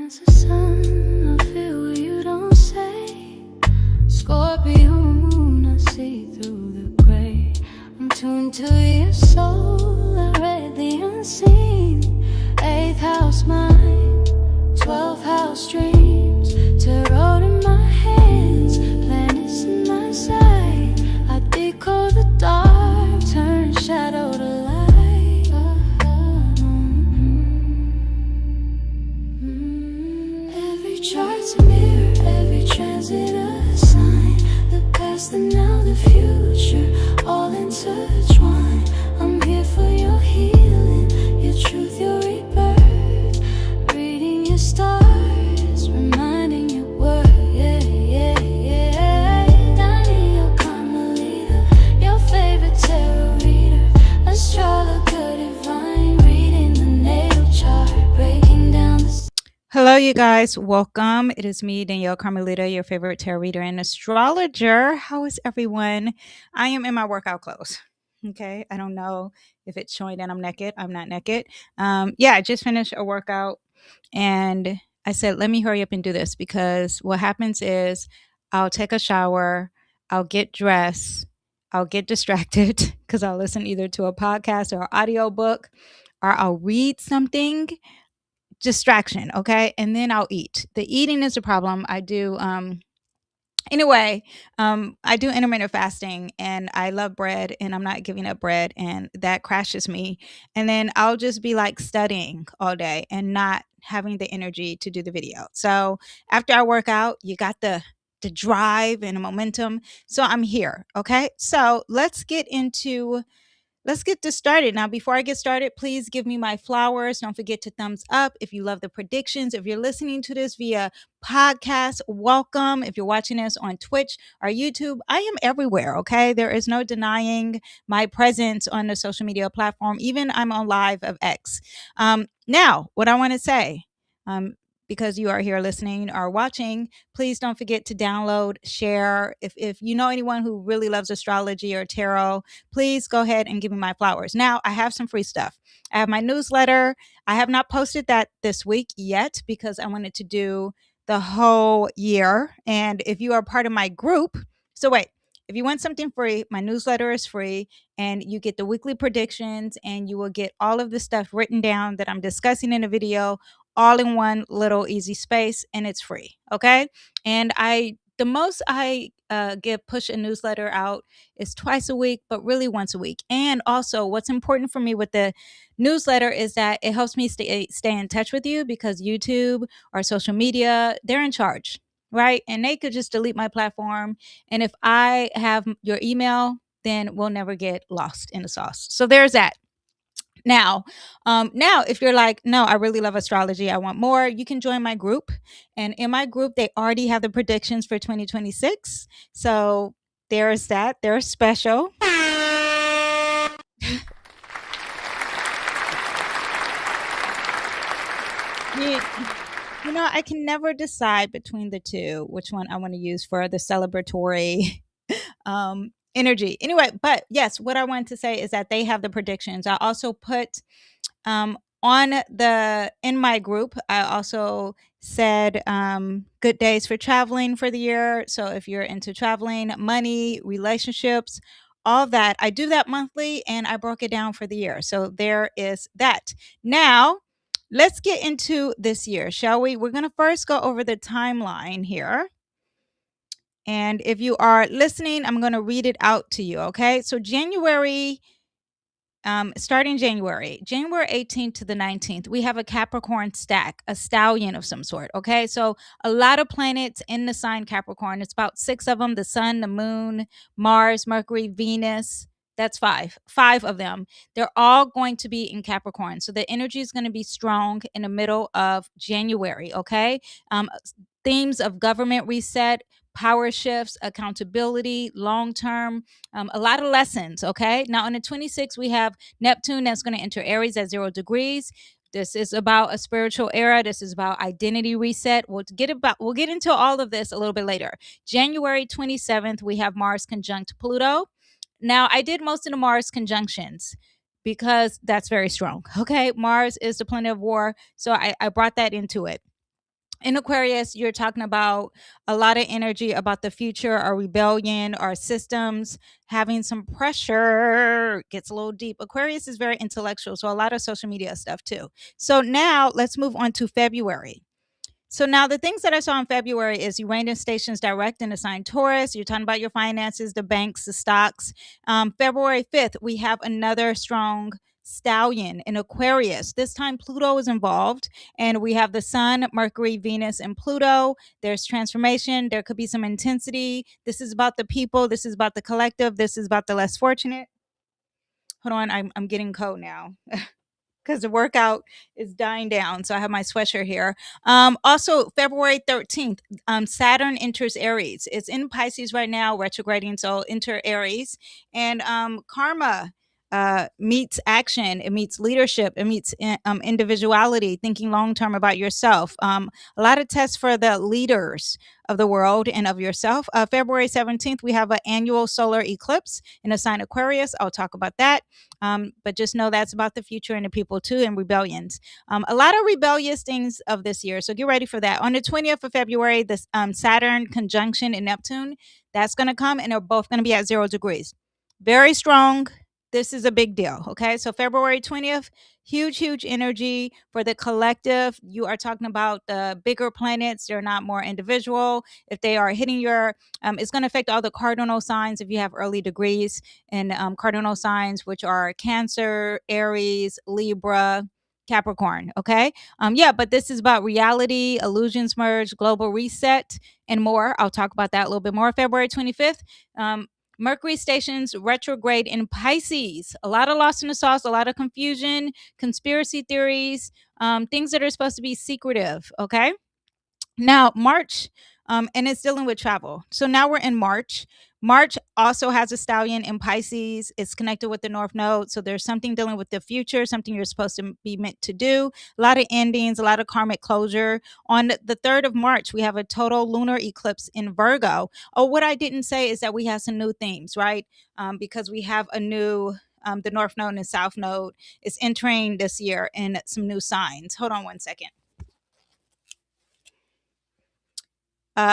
as the sun, I feel what you don't say. Scorpio moon, I see through the gray. I'm tuned to your soul, I read the unseen. 8th house mind, 12th house dreams. Tarot in my hands, planets in my sight. I decode the dark, turn shadow to light. Every chart's a mirror, every transit a sign. The past, the now, the future, all intertwined. I'm here for your healing, your truth, your rebirth. Reading your stars, reminding your worth. Yeah, yeah, yeah. Danny, your karma leader, your favorite tarot reader. Astrological divine, reading the natal chart, breaking down the... Hello, you guys. Welcome. It is me, Danielle Carmelita, your favorite tarot reader and astrologer. How is everyone? I am in my workout clothes. Okay. I don't know if it's showing that I'm naked. I'm not naked. I just finished a workout and I said, let me hurry up and do this because what happens is I'll take a shower, I'll get dressed, I'll get distracted because I'll listen either to a podcast or audio book or I'll read something. Distraction, okay? And then I'll eat. The eating is a problem. I do I do intermittent fasting and I love bread and I'm not giving up bread and that crashes me. And then I'll just be like studying all day and not having the energy to do the video. So after I work out, you got the drive and the momentum. So I'm here, okay? So let's get this started. Now, before I get started, please give me my flowers. Don't forget to thumbs up if you love the predictions. If you're listening to this via podcast, welcome. If you're watching this on Twitch or YouTube, I am everywhere, okay? There is no denying my presence on the social media platform. Even I'm on live of X. Now, what I want to say, because you are here listening or watching, please don't forget to download, share. If you know anyone who really loves astrology or tarot, please go ahead and give me my flowers. Now, I have some free stuff. I have my newsletter. I have not posted that this week yet because I wanted to do the whole year. And if you are part of my group, if you want something free, my newsletter is free and you get the weekly predictions and you will get all of the stuff written down that I'm discussing in a video all in one little easy space and it's free. Okay. And the most I push a newsletter out is twice a week, but really once a week. And also, what's important for me with the newsletter is that it helps me stay in touch with you because YouTube or social media, they're in charge, right? And they could just delete my platform. And if I have your email, then we'll never get lost in the sauce. So there's that. Now, if you're like, no, I really love astrology, I want more, you can join my group. And in my group, they already have the predictions for 2026. So there's that. They're special. I can never decide between the two, which one I want to use for the celebratory energy. Anyway, but yes, what I wanted to say is that they have the predictions. I also put in my group, I also said good days for traveling for the year. So if you're into traveling, money, relationships, all of that, I do that monthly and I broke it down for the year. So there is that. Now, let's get into this year, shall we? We're going to first go over the timeline here. And if you are listening, I'm going to read it out to you, okay? So starting January 18th to the 19th, we have a Capricorn stack, a stallion of some sort, okay? So a lot of planets in the sign Capricorn. It's about 6 of them, the sun, the moon, Mars, Mercury, Venus. That's 5 of them. They're all going to be in Capricorn. So the energy is going to be strong in the middle of January, okay? Themes of government reset, power shifts, accountability, long term, a lot of lessons. Okay. Now, on the 26th, we have Neptune that's going to enter Aries at 0 degrees. This is about a spiritual era. This is about identity reset. We'll get into all of this a little bit later. January 27th, we have Mars conjunct Pluto. Now, I did most of the Mars conjunctions because that's very strong. Okay. Mars is the planet of war. So I brought that into it. In Aquarius, you're talking about a lot of energy about the future, our rebellion, our systems, having some pressure. Gets a little deep. Aquarius is very intellectual, so a lot of social media stuff too. So now let's move on to February. So now the things that I saw in February is Uranus stations direct in the sign Taurus. You're talking about your finances, the banks, the stocks. February 5th, we have another strong stallion in Aquarius. This time Pluto is involved, and we have the Sun, Mercury, Venus, and Pluto. There's transformation. There could be some intensity. This is about the people. This is about the collective. This is about the less fortunate. Hold on, I'm getting cold now. Because the workout is dying down. So I have my sweatshirt here. Also, February 13th, Saturn enters Aries. It's in Pisces right now, retrograding. So enter Aries. And karma meets action. It meets leadership. It meets individuality, thinking long term about yourself. A lot of tests for the leaders of the world and of yourself. February 17th, we have an annual solar eclipse in a sign Aquarius. I'll talk about that. But just know that's about the future and the people too, and rebellions. A lot of rebellious things of this year. So get ready for that. On the 20th of February, the Saturn conjunction in Neptune, that's going to come, and they're both going to be at 0 degrees. Very strong. This is a big deal. Okay. So February 20th, huge energy for the collective. You are talking about the bigger planets. They're not more individual. If they are hitting your, it's going to affect all the cardinal signs if you have early degrees and cardinal signs, which are Cancer, Aries, Libra, Capricorn. Okay. Yeah, but this is about reality, illusions merge, global reset, and more. I'll talk about that a little bit more. February 25th. Mercury stations retrograde in Pisces. A lot of lost in the sauce, a lot of confusion, conspiracy theories, things that are supposed to be secretive. Okay. Now, March, and it's dealing with travel. So now we're in March. March also has a stallion in Pisces. It's connected with the North Node. So there's something dealing with the future, something you're supposed to be meant to do. A lot of endings, a lot of karmic closure. On the 3rd of March, we have a total lunar eclipse in Virgo. Oh, what I didn't say is that we have some new themes, right? Because we have a new, the North Node and South Node is entering this year in some new signs. Hold on one second.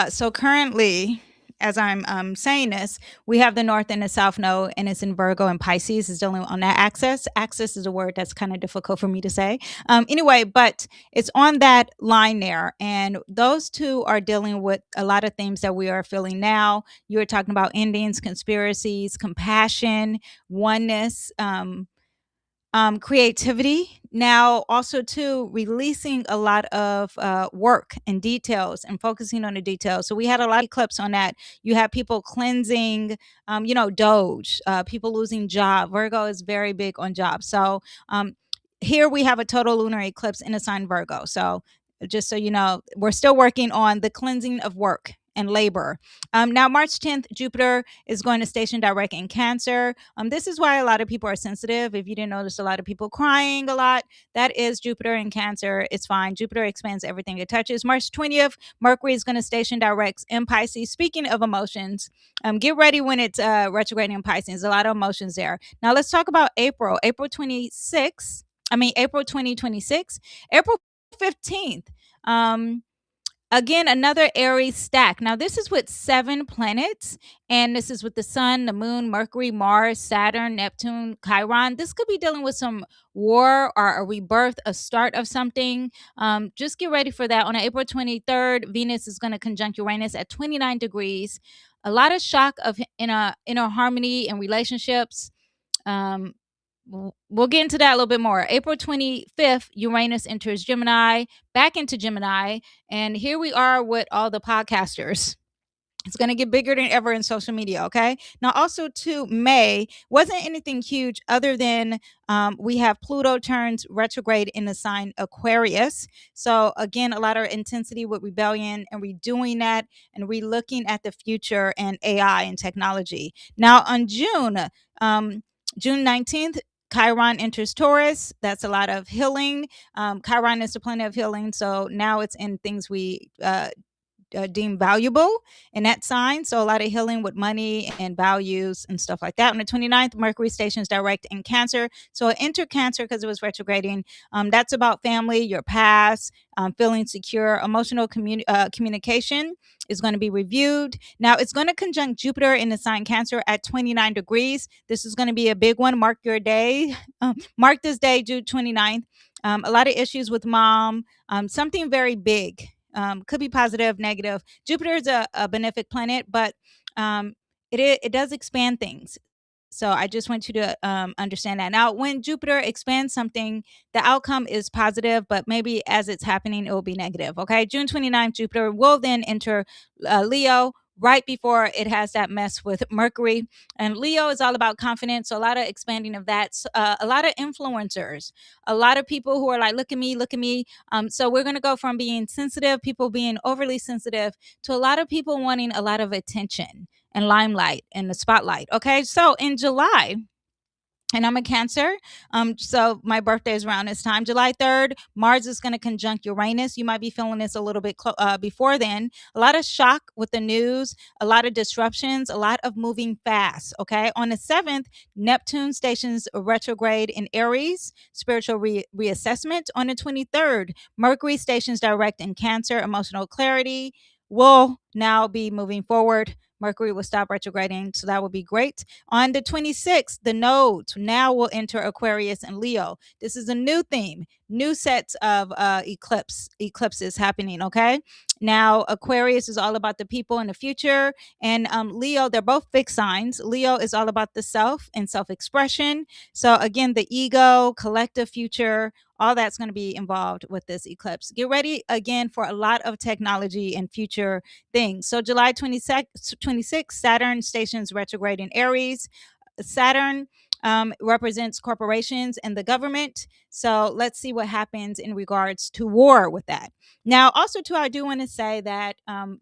So currently, as I'm saying this, we have the North and the South Node, and it's in Virgo and Pisces. Is dealing on that axis. Axis is a word that's kind of difficult for me to say. Anyway, but it's on that line there, and those two are dealing with a lot of themes that we are feeling now. You're talking about endings, conspiracies, compassion, oneness. Creativity. Now also too releasing a lot of work and details and focusing on the details. So we had a lot of eclipse on that. You have people cleansing, doge, people losing job. Virgo is very big on jobs. So here we have a total lunar eclipse in a sign Virgo. So just so you know, we're still working on the cleansing of work and labor. Now, March 10th, Jupiter is going to station direct in Cancer. This is why a lot of people are sensitive. If you didn't notice, a lot of people crying a lot. That is Jupiter in Cancer. It's fine. Jupiter expands everything it touches. March 20th, Mercury is going to station direct in Pisces. Speaking of emotions, get ready when it's retrograding in Pisces. A lot of emotions there. Now, let's talk about April. April 2026. April 15th. Again, another Aries stack. Now, this is with 7 planets, and this is with the Sun, the Moon, Mercury, Mars, Saturn, Neptune, Chiron. This could be dealing with some war or a rebirth, a start of something. Just get ready for that. On April 23rd, Venus is going to conjunct Uranus at 29 degrees. A lot of shock of inner harmony and relationships. We'll get into that a little bit more. April 25th, Uranus enters Gemini, back into Gemini. And here we are with all the podcasters. It's going to get bigger than ever in social media. Okay. Now, also to May wasn't anything huge other than we have Pluto turns retrograde in the sign Aquarius. So again, a lot of intensity with rebellion and redoing that and relooking at the future and AI and technology. Now on June 19th, Chiron enters Taurus. That's a lot of healing. Chiron is the planet of healing. So now it's in things we deem valuable in that sign. So a lot of healing with money and values and stuff like that. On the 29th, Mercury stations direct in Cancer. So enter Cancer because it was retrograding. That's about family, your past, feeling secure, emotional communication is going to be reviewed. Now it's going to conjunct Jupiter in the sign Cancer at 29 degrees. This is going to be a big one. Mark your day. Mark this day, June 29th. A lot of issues with mom, something very big. Could be positive, negative. Jupiter is a benefic planet, but it does expand things. So I just want you to understand that. Now, when Jupiter expands something, the outcome is positive, but maybe as it's happening, it will be negative. Okay. June 29th, Jupiter will then enter Leo right before it has that mess with Mercury. And Leo is all about confidence. So a lot of expanding of that. A lot of influencers, a lot of people who are like, look at me, look at me. So we're going to go from being sensitive, people being overly sensitive, to a lot of people wanting a lot of attention and limelight and the spotlight. Okay. So in July, and I'm a Cancer. So my birthday is around this time. July 3rd, Mars is going to conjunct Uranus. You might be feeling this a little bit before then. A lot of shock with the news, a lot of disruptions, a lot of moving fast. Okay. On the 7th, Neptune stations retrograde in Aries, spiritual reassessment. On the 23rd, Mercury stations direct in Cancer, emotional clarity will now be moving forward. Mercury will stop retrograding, so that will be great. On the 26th, the nodes now will enter Aquarius and Leo. This is a new theme, new sets of eclipses happening, okay? Now, Aquarius is all about the people in the future, and Leo, they're both fixed signs. Leo is all about the self and self-expression. So again, the ego, collective future, all that's going to be involved with this eclipse. Get ready again for a lot of technology and future things. So July 26th, Saturn stations retrograde in Aries. Saturn represents corporations and the government. So let's see what happens in regards to war with that. Now, also, too, I do want to say that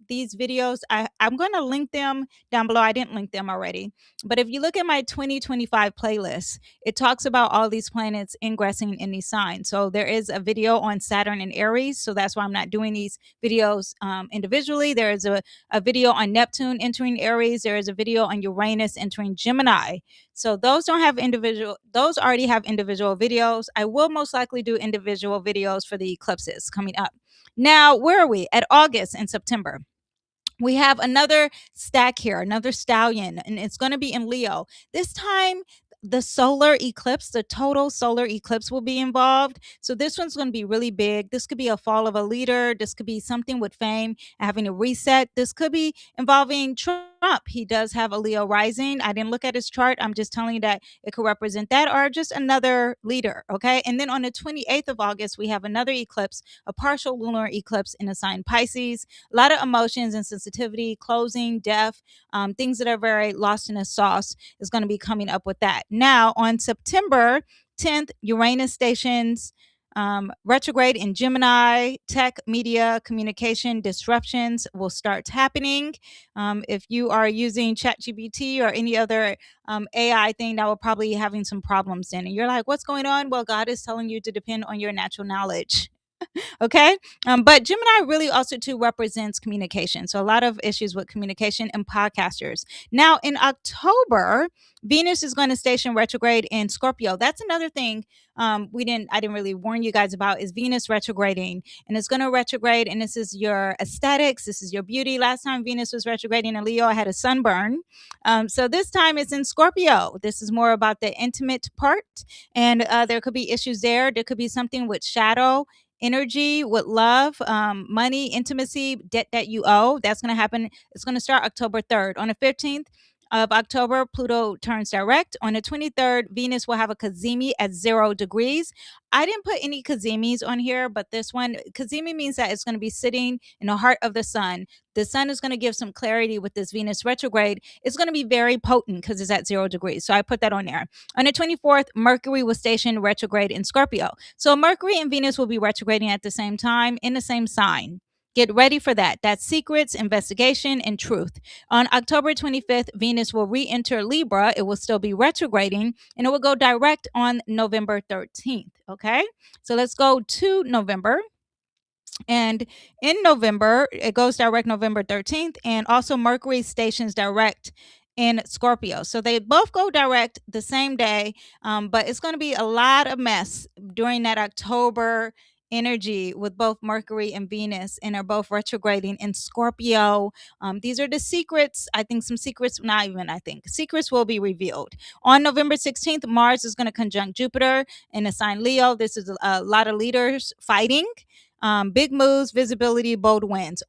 these videos, I'm going to link them down below. I didn't link them already. But if you look at my 2025 playlist, it talks about all these planets ingressing in these signs. So there is a video on Saturn and Aries. So that's why I'm not doing these videos individually. There is a video on Neptune entering Aries. There is a video on Uranus entering Gemini. So those those already have individual videos. I will most likely do individual videos for the eclipses coming up. Now, where are we? At August and September. We have another stack here, another stallion, and it's going to be in Leo. This time, the solar eclipse, the total solar eclipse will be involved. So this one's going to be really big. This could be a fall of a leader. This could be something with fame, having a reset. This could be involving Trump. He does have a Leo rising. I didn't look at his chart. I'm just telling you that it could represent that, or just another leader. Okay. And then on the 28th of August, we have another eclipse, a partial lunar eclipse in the sign Pisces. A lot of emotions and sensitivity, closing, death, things that are very lost in a sauce is going to be coming up with that. Now, on September 10th, Uranus stations retrograde in Gemini. Tech, media, communication disruptions will start happening. If you are using ChatGPT or any other AI thing, that will probably having some problems in. And you're like, what's going on? Well, God is telling you to depend on your natural knowledge. Okay. But Gemini really also too represents communication. So a lot of issues with communication and podcasters. Now in October, Venus is going to station retrograde in Scorpio. That's another thing I didn't really warn you guys about, is Venus retrograding, and it's going to retrograde. And this is your aesthetics. This is your beauty. Last time Venus was retrograding in Leo, I had a sunburn. So this time it's in Scorpio. This is more about the intimate part. And there could be issues there. There could be something with shadow energy, with love, money, intimacy, debt that you owe. That's going to happen. It's going to start October 3rd. On the 15th of October, Pluto turns direct. On the 23rd, Venus will have a cazimi at 0 degrees. I didn't put any cazimis on here, but this one, cazimi means that it's going to be sitting in the heart of the sun. The sun is going to give some clarity with this Venus retrograde. It's going to be very potent because it's at 0 degrees. So I put that on there. On the 24th, Mercury will station retrograde in Scorpio. So Mercury and Venus will be retrograding at the same time in the same sign. Get ready for that. That's secrets, investigation, and truth. On October 25th, Venus will re-enter Libra. It will still be retrograding, and it will go direct on November 13th. Okay, so let's go to November. And in November, it goes direct November 13th. And also, Mercury stations direct in Scorpio. So they both go direct the same day, but it's going to be a lot of mess during that October energy with both Mercury and Venus, and are both retrograding in Scorpio. These are the secrets. I think some secrets, not even I think, secrets will be revealed. On November 16th, Mars is going to conjunct Jupiter in the sign Leo. This is a lot of leaders fighting. Big moves, visibility, bold wins.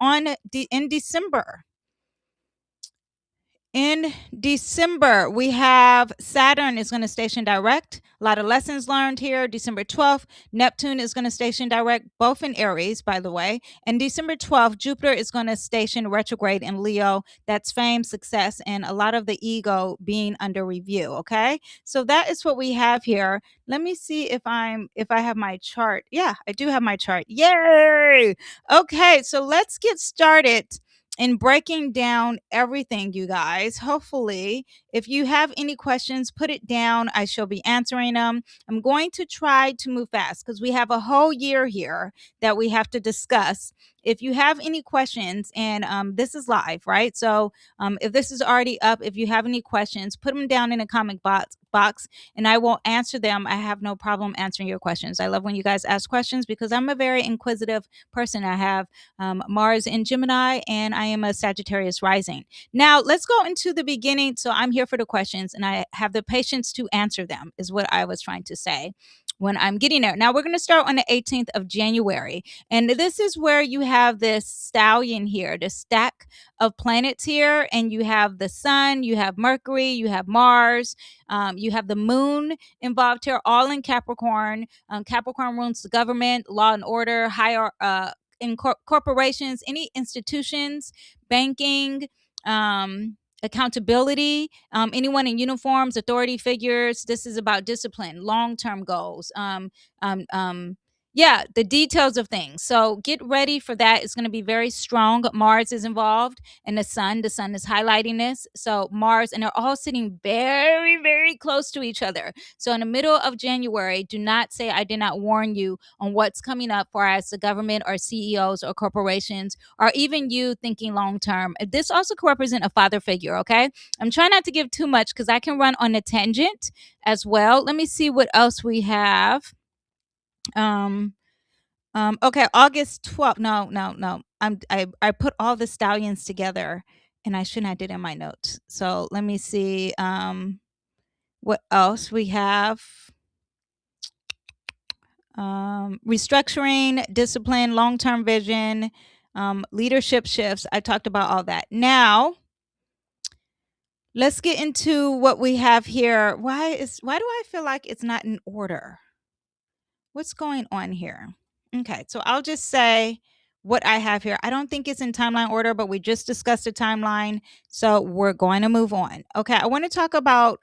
In December, we have Saturn is going to station direct. A lot of lessons learned here. December 12th, Neptune is going to station direct, both in Aries, by the way. And December 12th, Jupiter is going to station retrograde in Leo. That's fame, success, and a lot of the ego being under review. Okay, so that is what we have here. Let me see if I have my chart. Yeah, I do have my chart. Yay! Okay, so let's get started in breaking down everything, you guys. Hopefully, if you have any questions, put it down. I shall be answering them. I'm going to try to move fast because we have a whole year here that we have to discuss. If you have any questions, and this is live, right? So if this is already up, if you have any questions, put them down in the comment box and I will answer them. I have no problem answering your questions. I love when you guys ask questions because I'm a very inquisitive person. I have Mars in Gemini, and I am a Sagittarius rising. Now, let's go into the beginning. So I'm here for the questions, and I have the patience to answer them, is what I was trying to say when I'm getting there. Now, we're going to start on the 18th of January. And this is where you have this stallion here, the stack of planets here. And you have the sun, you have Mercury, you have Mars, you have the moon involved here, all in Capricorn. Capricorn rules the government, law and order, higher in corporations, any institutions, banking, accountability, anyone in uniforms, authority figures. This is about discipline, long-term goals. Yeah, the details of things. So get ready for that. It's going to be very strong. Mars is involved, and the sun. The sun is highlighting this. So Mars, and they're all sitting very, very close to each other. So in the middle of January, do not say I did not warn you on what's coming up for us, the government or CEOs or corporations, or even you thinking long term. This also could represent a father figure. Okay, I'm trying not to give too much because I can run on a tangent as well. Let me see what else we have. Okay, August 12th. No. I put all the stallions together, and I shouldn't have did in my notes. So let me see what else we have. Restructuring, discipline, long-term vision, leadership shifts. I talked about all that. Now, let's get into what we have here. Why do I feel like it's not in order? What's going on here? Okay, so I'll just say what I have here. I don't think it's in timeline order, but we just discussed the timeline, so we're going to move on. Okay, I want to talk about,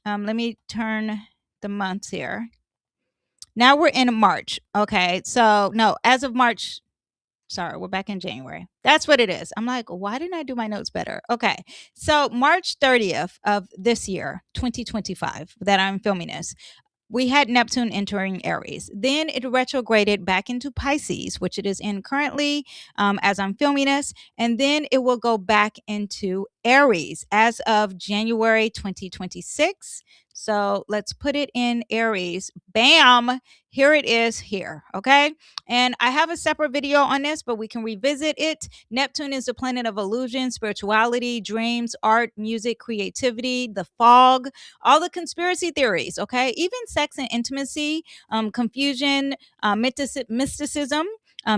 let me turn the months here. Now we're in March. Okay, so no, as of March, sorry, we're back in January. That's what it is. I'm like, why didn't I do my notes better? Okay, so March 30th of this year, 2025, that I'm filming this, we had Neptune entering Aries. Then it retrograded back into Pisces, which it is in currently as I'm filming this. And then it will go back into Aries as of January 2026. So let's put it in Aries. Bam! Here it is here. Okay. And I have a separate video on this, but we can revisit it. Neptune is the planet of illusion, spirituality, dreams, art, music, creativity, the fog, all the conspiracy theories, okay? Even sex and intimacy, confusion, mysticism,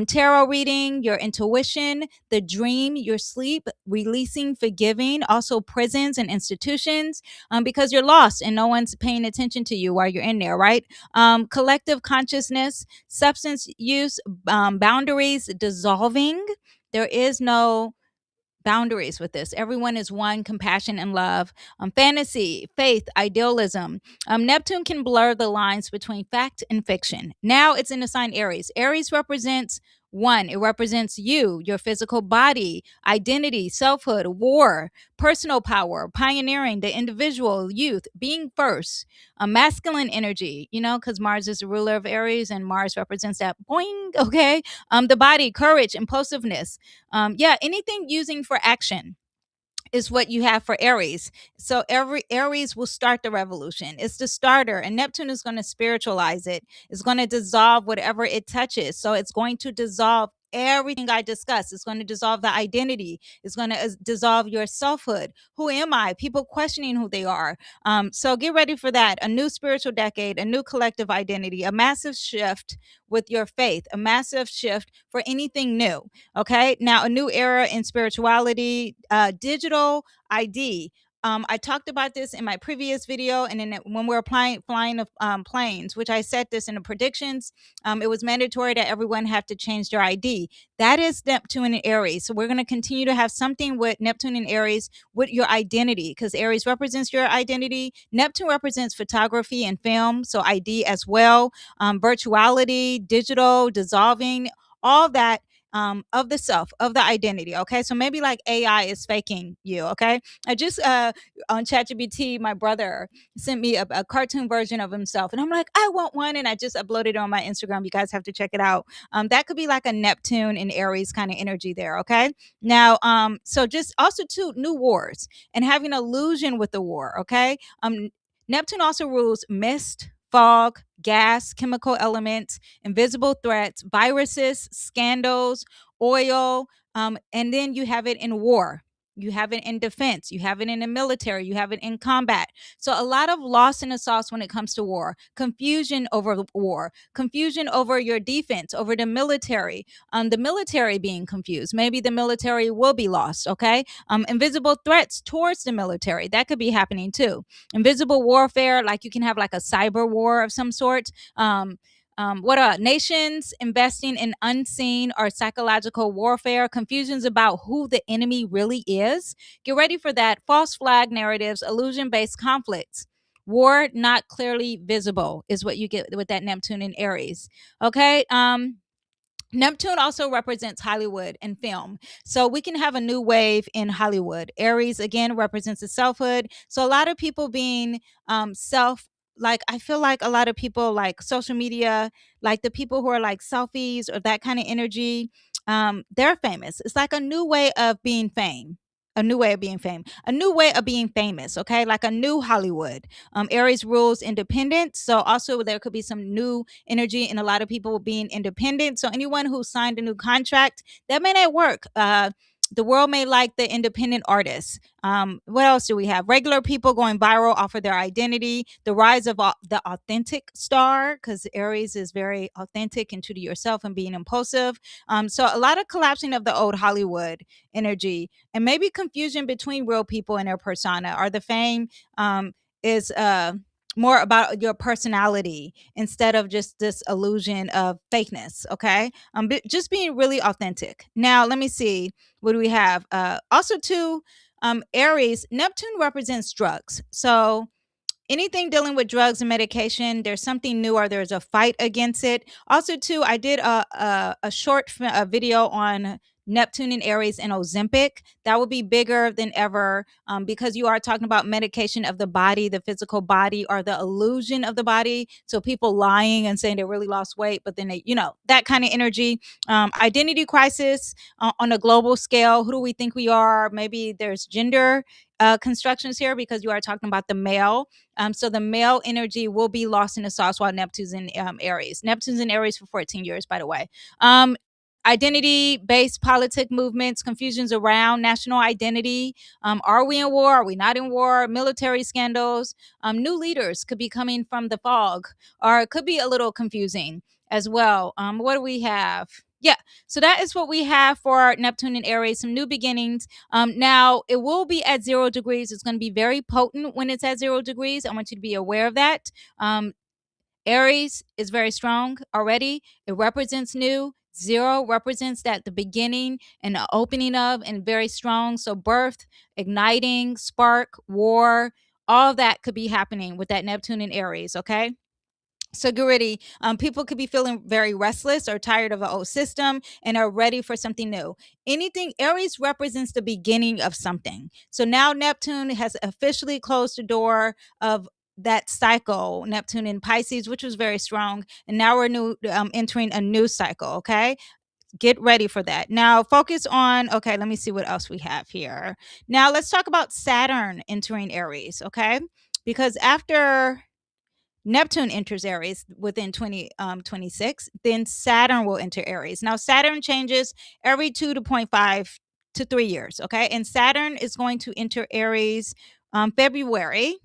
tarot reading, your intuition, the dream, your sleep, releasing, forgiving, also prisons and institutions, because you're lost and no one's paying attention to you while you're in there, right? Collective consciousness, substance use, boundaries dissolving. There is no boundaries with this. Everyone is one, compassion and love. Fantasy, faith, idealism. Neptune can blur the lines between fact and fiction. Now it's in the sign Aries. Aries represents 1, it represents you, your physical body, identity, selfhood, war, personal power, pioneering, the individual, youth, being first, a masculine energy, because Mars is the ruler of Aries and Mars represents that boing, okay? The body, courage, impulsiveness. Yeah, anything using for action is what you have for Aries. So every Aries will start the revolution. It's the starter, and Neptune is going to spiritualize it. It's going to dissolve whatever it touches. So it's going to dissolve everything I discussed. It's going to dissolve the identity. It's going to dissolve your selfhood. Who am I? People questioning who they are. So get ready for that. A new spiritual decade, a new collective identity, a massive shift with your faith, a massive shift for anything new. Okay. Now, a new era in spirituality, digital ID. I talked about this in my previous video, and then when we're flying of planes, which I said this in the predictions, it was mandatory that everyone have to change their ID. That is Neptune and Aries. So we're going to continue to have something with Neptune and Aries with your identity, because Aries represents your identity. Neptune represents photography and film, so ID as well. Virtuality, digital, dissolving, all that of the self, of the identity. Okay. So maybe like AI is faking you. Okay. I just, on ChatGPT, my brother sent me a cartoon version of himself, and I'm like, I want one. And I just uploaded it on my Instagram. You guys have to check it out. That could be like a Neptune and Aries kind of energy there. Okay. Now, so just also too, new wars and having illusion with the war. Okay. Neptune also rules mist, fog, gas, chemical elements, invisible threats, viruses, scandals, oil, and then you have it in war. You have it in defense. You have it in the military. You have it in combat. So a lot of loss in the sauce when it comes to war. Confusion over war. Confusion over your defense, over the military. The military being confused. Maybe the military will be lost. Okay. Invisible threats towards the military. That could be happening too. Invisible warfare, like you can have like a cyber war of some sort. What are nations investing in unseen or psychological warfare, confusions about who the enemy really is? Get ready for that. False flag narratives, illusion based conflicts. War not clearly visible is what you get with that Neptune in Aries. Okay. Neptune also represents Hollywood and film. So we can have a new wave in Hollywood. Aries, again, represents the selfhood. So a lot of people being like, I feel like a lot of people like social media, like the people who are like selfies or that kind of energy, they're famous. It's like a new way of being fame. A new way of being fame, a new way of being famous, okay? Like a new Hollywood. Aries rules independence. So also there could be some new energy in a lot of people being independent. So anyone who signed a new contract, that may not work. The world may like the independent artists. What else do we have? Regular people going viral off of their identity. The rise of the authentic star, because Aries is very authentic and true to yourself and being impulsive. So a lot of collapsing of the old Hollywood energy, and maybe confusion between real people and their persona, or the fame is more about your personality instead of just this illusion of fakeness. Okay. Just being really authentic. Now let me see, what do we have? Also too, Aries, Neptune represents drugs. So anything dealing with drugs and medication, there's something new or there's a fight against it. Also too, I did a short video on Neptune and Aries and Ozempic. That will be bigger than ever, because you are talking about medication of the body, the physical body, or the illusion of the body. So people lying and saying they really lost weight, but then they, that kind of energy. Identity crisis on a global scale. Who do we think we are? Maybe there's gender constructions here, because you are talking about the male. So the male energy will be lost in the sauce while Neptune's in Aries. Neptune's in Aries for 14 years, by the way. Identity-based politic movements, confusions around national identity. Are we in war? Are we not in war? Military scandals. New leaders could be coming from the fog, or it could be a little confusing as well. What do we have? Yeah, so that is what we have for Neptune and Aries, some new beginnings. Now, it will be at 0 degrees. It's going to be very potent when it's at 0 degrees. I want you to be aware of that. Aries is very strong already. It represents new. 0 represents that the beginning and the opening of, and very strong. So birth, igniting, spark, war, all of that could be happening with that Neptune and Aries, okay? So get ready. People could be feeling very restless or tired of an old system and are ready for something new. Anything Aries represents the beginning of something. So now Neptune has officially closed the door of that cycle, Neptune in Pisces, which was very strong, and now we're entering a new cycle. Okay, get ready for that. Now focus on. Okay, let me see what else we have here. Now let's talk about Saturn entering Aries. Okay, because after Neptune enters Aries within 2026, then Saturn will enter Aries. Now, Saturn changes every 2.5 to 3 years, okay? And Saturn is going to enter Aries February.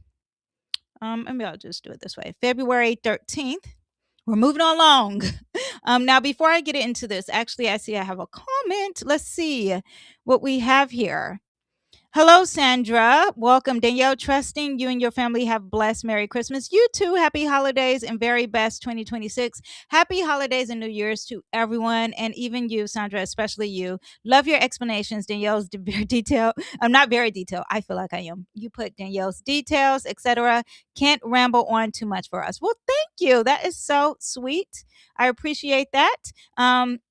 Maybe I'll just do it this way February 13th. We're moving along. Now, before I get into this, actually, I see I have a comment. Let's see what we have here. Hello, Sandra. Welcome. Danielle, trusting you and your family have blessed Merry Christmas. You too. Happy holidays and very best 2026. Happy holidays and New Year's to everyone, and even you, Sandra, especially you. Love your explanations. Danielle's very detailed. I'm not very detailed. I feel like I am. You put Danielle's details, etc. Can't ramble on too much for us. Well, thank you. That is so sweet. I appreciate that.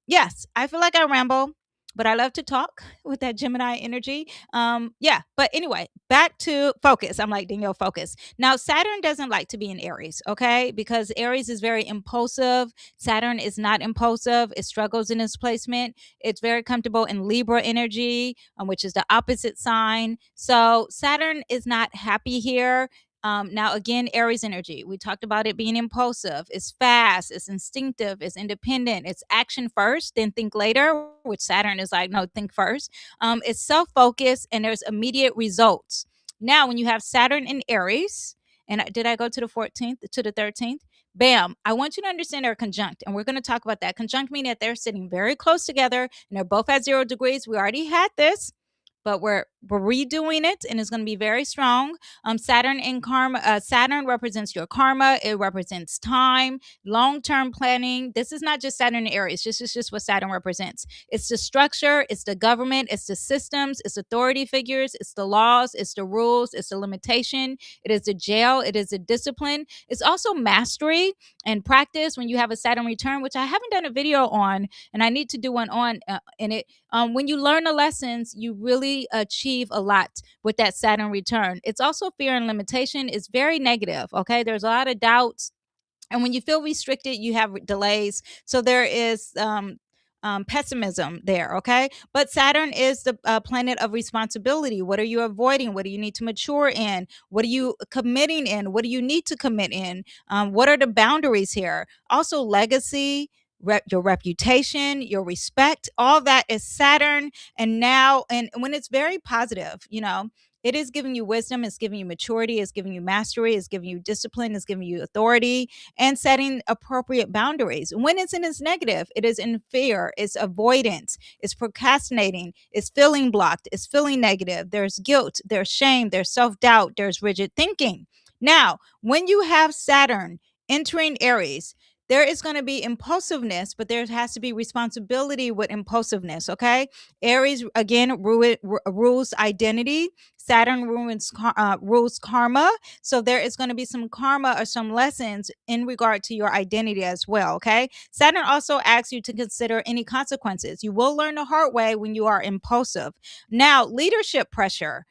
Yes, I feel like I ramble, but I love to talk with that Gemini energy. Yeah, but anyway, back to focus. I'm like, Danielle, focus. Now, Saturn doesn't like to be in Aries, okay? Because Aries is very impulsive. Saturn is not impulsive. It struggles in its placement. It's very comfortable in Libra energy, which is the opposite sign. So Saturn is not happy here. Now, again, Aries energy. We talked about it being impulsive. It's fast, it's instinctive, it's independent, it's action first, then think later, which Saturn is like, no, think first. It's self focused and there's immediate results. Now, when you have Saturn in Aries, and did I go to the 14th, to the 13th? Bam. I want you to understand they're conjunct, and we're going to talk about that. Conjunct meaning that they're sitting very close together and they're both at 0 degrees. We already had this, but we're redoing it, and it's going to be very strong. Saturn in karma. Saturn represents your karma. It represents time, long-term planning. This is not just Saturn in Aries. This is just what Saturn represents. It's the structure. It's the government. It's the systems. It's authority figures. It's the laws. It's the rules. It's the limitation. It is the jail. It is the discipline. It's also mastery and practice. When you have a Saturn return, which I haven't done a video on, and I need to do one on in it. When you learn the lessons, you really achieve a lot with that Saturn return. It's also fear and limitation. It's very negative. Okay. There's a lot of doubts. And when you feel restricted, you have delays. So there is pessimism there. Okay. But Saturn is the planet of responsibility. What are you avoiding? What do you need to mature in? What are you committing in? What do you need to commit in? What are the boundaries here? Also, legacy. Your reputation, your respect, all that is Saturn. And now, and when it's very positive, it is giving you wisdom, it's giving you maturity, it's giving you mastery, it's giving you discipline, it's giving you authority, and setting appropriate boundaries. When it's in its negative, it is in fear, it's avoidance, it's procrastinating, it's feeling blocked, it's feeling negative. There's guilt, there's shame, there's self-doubt, there's rigid thinking. Now, when you have Saturn entering Aries, there is going to be impulsiveness, but there has to be responsibility with impulsiveness. Okay. Aries, again, rules identity. Saturn rules karma. So there is going to be some karma or some lessons in regard to your identity as well. Okay. Saturn also asks you to consider any consequences. You will learn the hard way when you are impulsive. Now, leadership pressure.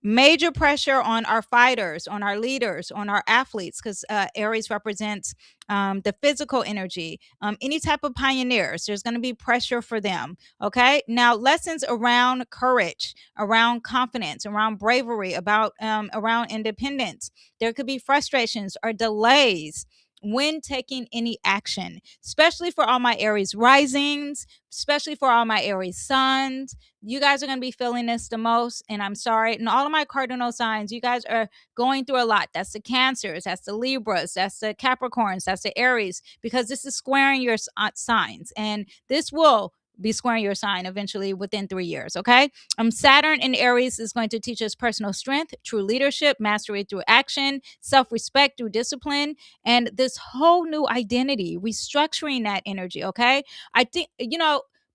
Major pressure on our fighters, on our leaders, on our athletes, because Aries represents the physical energy. Any type of pioneers, there's going to be pressure for them. Okay. Now, lessons around courage, around confidence, around bravery, around independence. There could be frustrations or delays when taking any action, especially for all my Aries risings, especially for all my Aries suns. You guys are going to be feeling this the most, and I'm sorry. And all of my cardinal signs, you guys are going through a lot. That's the Cancers, that's the Libras, that's the Capricorns, that's the Aries, because this is squaring your signs, and this will be squaring your sign eventually within 3 years. Okay. Saturn in Aries is going to teach us personal strength, true leadership, mastery through action, self-respect through discipline, and this whole new identity, restructuring that energy. Okay. I think,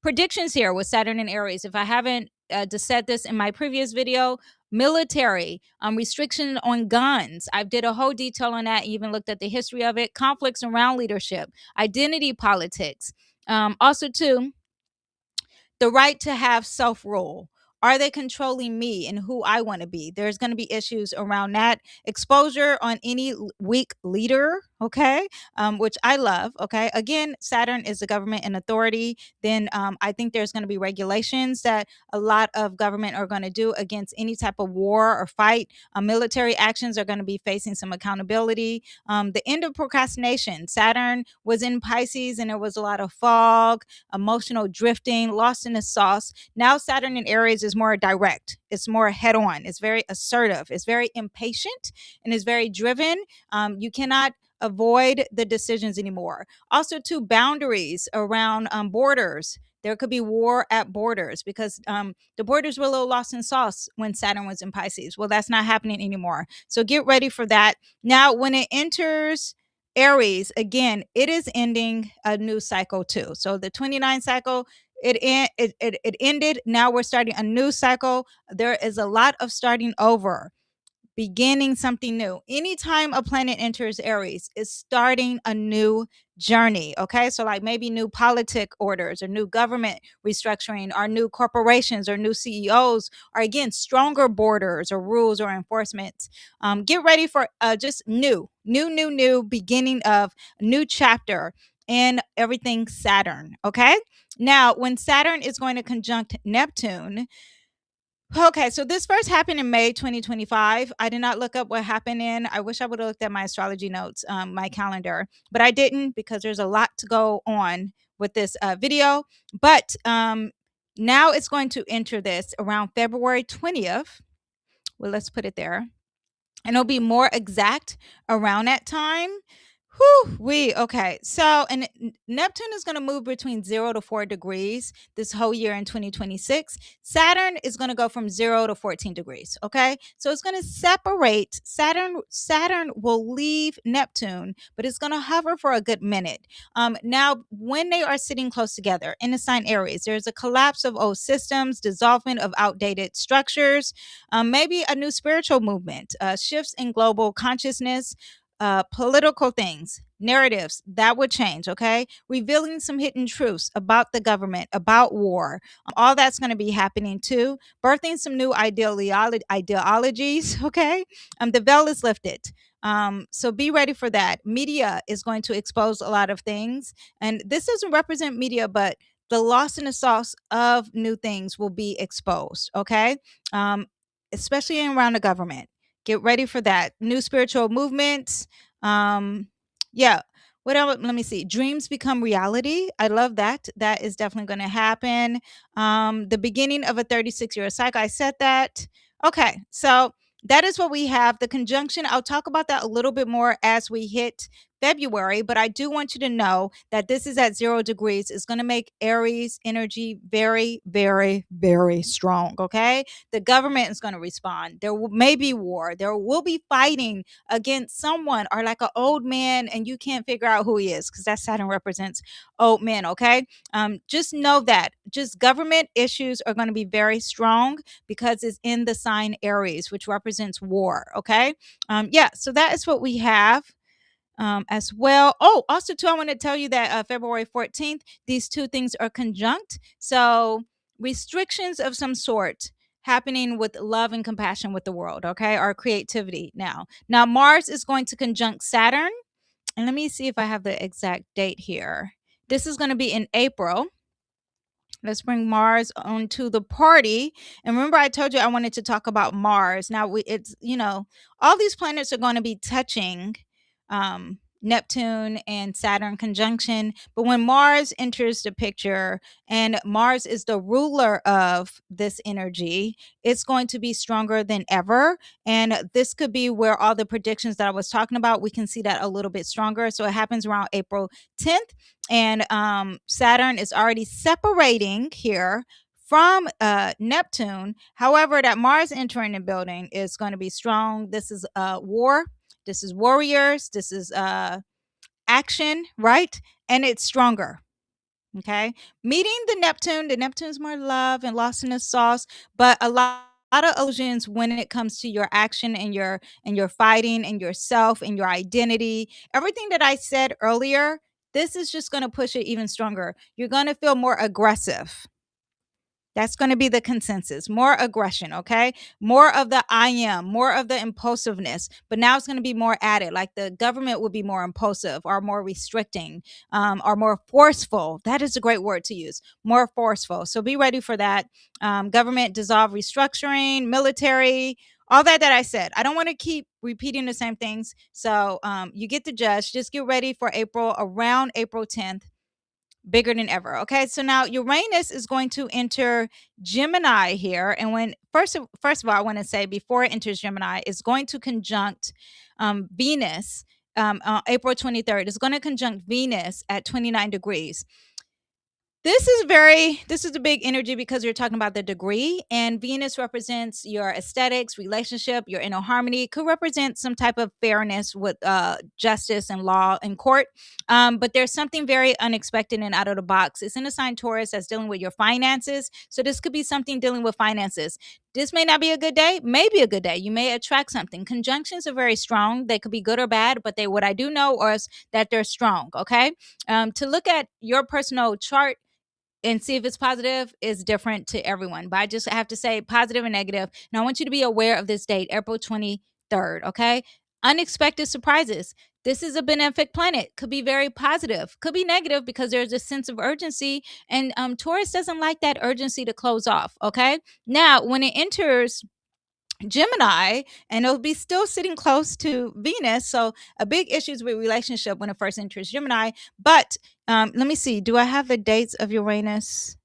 predictions here with Saturn and Aries. If I haven't just said this in my previous video, military, restriction on guns. I did a whole detail on that, even looked at the history of it, conflicts around leadership, identity politics. Also, too, the right to have self rule. Are they controlling me and who I want to be? There's going to be issues around that. Exposure on any weak leader, okay, which I love, okay. Again, Saturn is the government and authority. Then I think there's going to be regulations that a lot of government are going to do against any type of war or fight. Military actions are going to be facing some accountability. The end of procrastination. Saturn was in Pisces and there was a lot of fog, emotional drifting, lost in the sauce. Now Saturn in Aries is more direct. It's more head on. It's very assertive. It's very impatient and is very driven. You cannot avoid the decisions anymore. Also, two boundaries around borders. There could be war at borders because the borders were a little lost in sauce when Saturn was in Pisces. Well, that's not happening anymore. So get ready for that. Now, when it enters Aries, again, it is ending a new cycle too. So the 29 cycle, it ended. Now we're starting a new cycle. There is a lot of starting over, beginning something new. Anytime a planet enters Aries, it's starting a new journey. Okay. So, like maybe new politic orders or new government restructuring or new corporations or new CEOs or again, stronger borders or rules or enforcements. Get ready for just new beginning of a new chapter in everything Saturn. Okay. Now, when Saturn is going to conjunct Neptune, okay, so this first happened in May 2025. I did not look up what happened in. I wish I would have looked at my astrology notes, my calendar, but I didn't because there's a lot to go on with this video. But now it's going to enter this around February 20th. Well, let's put it there, and it'll be more exact around that time. Okay. So, and Neptune is going to move between 0 to 4 degrees this whole year in 2026. Saturn is going to go from 0 to 14 degrees. Okay. So it's going to separate Saturn. Saturn will leave Neptune, but it's going to hover for a good minute. Now, when they are sitting close together in the sign Aries, there's a collapse of old systems, dissolvement of outdated structures, maybe a new spiritual movement, shifts in global consciousness, political things, narratives that would change, okay? Revealing some hidden truths about the government, about war. All that's going to be happening too. Birthing some new ideologies, okay? The veil is lifted. So be ready for that. Media is going to expose a lot of things. And this doesn't represent media, but the loss in the sauce of new things will be exposed, okay? Especially around the government. Get ready for that. New spiritual movements. Yeah. What else? Let me see. Dreams become reality. I love that. That is definitely going to happen. The beginning of a 36-year cycle. I said that. Okay. So that is what we have. The conjunction, I'll talk about that a little bit more as we hit February, but I do want you to know that this is at 0 degrees. It's going to make Aries energy very, very, very strong. Okay. The government is going to respond. May be war. There will be fighting against someone or like an old man, and you can't figure out who he is because that Saturn represents old men. Okay. Just know that just government issues are going to be very strong because it's in the sign Aries, which represents war. Okay. Yeah. So that is what we have as well. Oh, also too, I want to tell you that February 14th, these two things are conjunct. So restrictions of some sort happening with love and compassion with the world, okay? Our creativity now. Now Mars is going to conjunct Saturn. And let me see if I have the exact date here. This is going to be in April. Let's bring Mars onto the party. And remember, I told you I wanted to talk about Mars. Now, it's, all these planets are going to be touching Neptune and Saturn conjunction. But when Mars enters the picture, and Mars is the ruler of this energy, it's going to be stronger than ever. And this could be where all the predictions that I was talking about, we can see that a little bit stronger. So it happens around April 10th. And Saturn is already separating here from Neptune. However, that Mars entering the building is going to be strong. This is war. This is warriors. This is action, right? And it's stronger. Okay. Meeting the Neptune's more love and lost in the sauce, but a lot lot of illusions when it comes to your action and your fighting and yourself and your identity. Everything that I said earlier, this is just going to push it even stronger. You're going to feel more aggressive. That's going to be the consensus. More aggression, okay? More of the I am, more of the impulsiveness. But now it's going to be more added. Like the government would be more impulsive or more restricting or more forceful. That is a great word to use. More forceful. So be ready for that. Government dissolve restructuring, military, all that I said. I don't want to keep repeating the same things. So you get to judge. Just get ready for April, around April 10th, bigger than ever. Okay, so now Uranus is going to enter Gemini here, and when first of all, I want to say before it enters Gemini, it's going to conjunct Venus. April 23rd, it's going to conjunct Venus at 29 degrees. This is a big energy because you're talking about the degree, and Venus represents your aesthetics, relationship, your inner harmony. It could represent some type of fairness with justice and law and court. But there's something very unexpected and out of the box. It's in a sign Taurus that's dealing with your finances. So this could be something dealing with finances. This may not be a good day, maybe a good day. You may attract something. Conjunctions are very strong. They could be good or bad, but what I do know is that they're strong. Okay. To look at your personal chart and see if it's positive is different to everyone. But I just have to say positive and negative. And I want you to be aware of this date, April 23rd. Okay. Unexpected surprises. This is a benefic planet. Could be very positive, could be negative because there's a sense of urgency. And Taurus doesn't like that urgency to close off. Okay. Now, when it enters Gemini, and it'll be still sitting close to Venus. So a big issues with relationship when it first enters Gemini. But let me see. Do I have the dates of Uranus?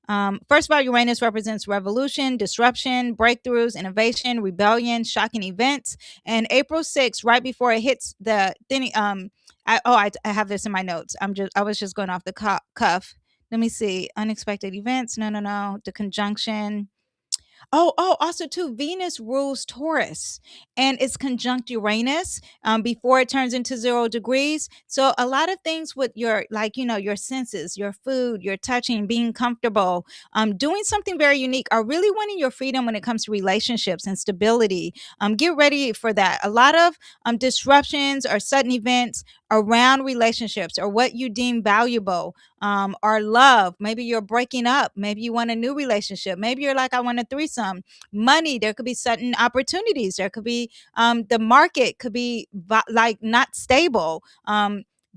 First of all, Uranus represents revolution, disruption, breakthroughs, innovation, rebellion, shocking events. And April 6th, right before it hits the thing, I have this in my notes. I was just going off the cuff. Let me see. Unexpected events. No. The conjunction. Also too, Venus rules Taurus and it's conjunct Uranus before it turns into 0 degrees. So a lot of things with your, like, your senses, your food, your touching, being comfortable, doing something very unique are really winning your freedom when it comes to relationships and stability. Get ready for that. A lot of disruptions or sudden events around relationships or what you deem valuable, or love. Maybe you're breaking up. Maybe you want a new relationship. Maybe you're like, I want a threesome. Money, there could be sudden opportunities. There could be the market could be like not stable.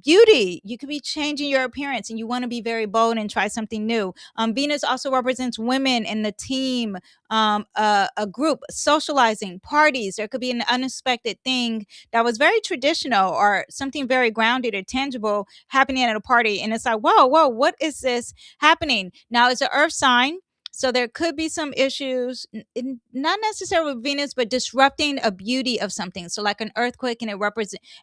Beauty, you could be changing your appearance and you want to be very bold and try something new. Venus also represents women in the team, a group, socializing, parties. There could be an unexpected thing that was very traditional or something very grounded or tangible happening at a party. And it's like, whoa, what is this happening? Now, it's an earth sign. So there could be some issues, not necessarily with Venus, but disrupting a beauty of something. So like an earthquake, and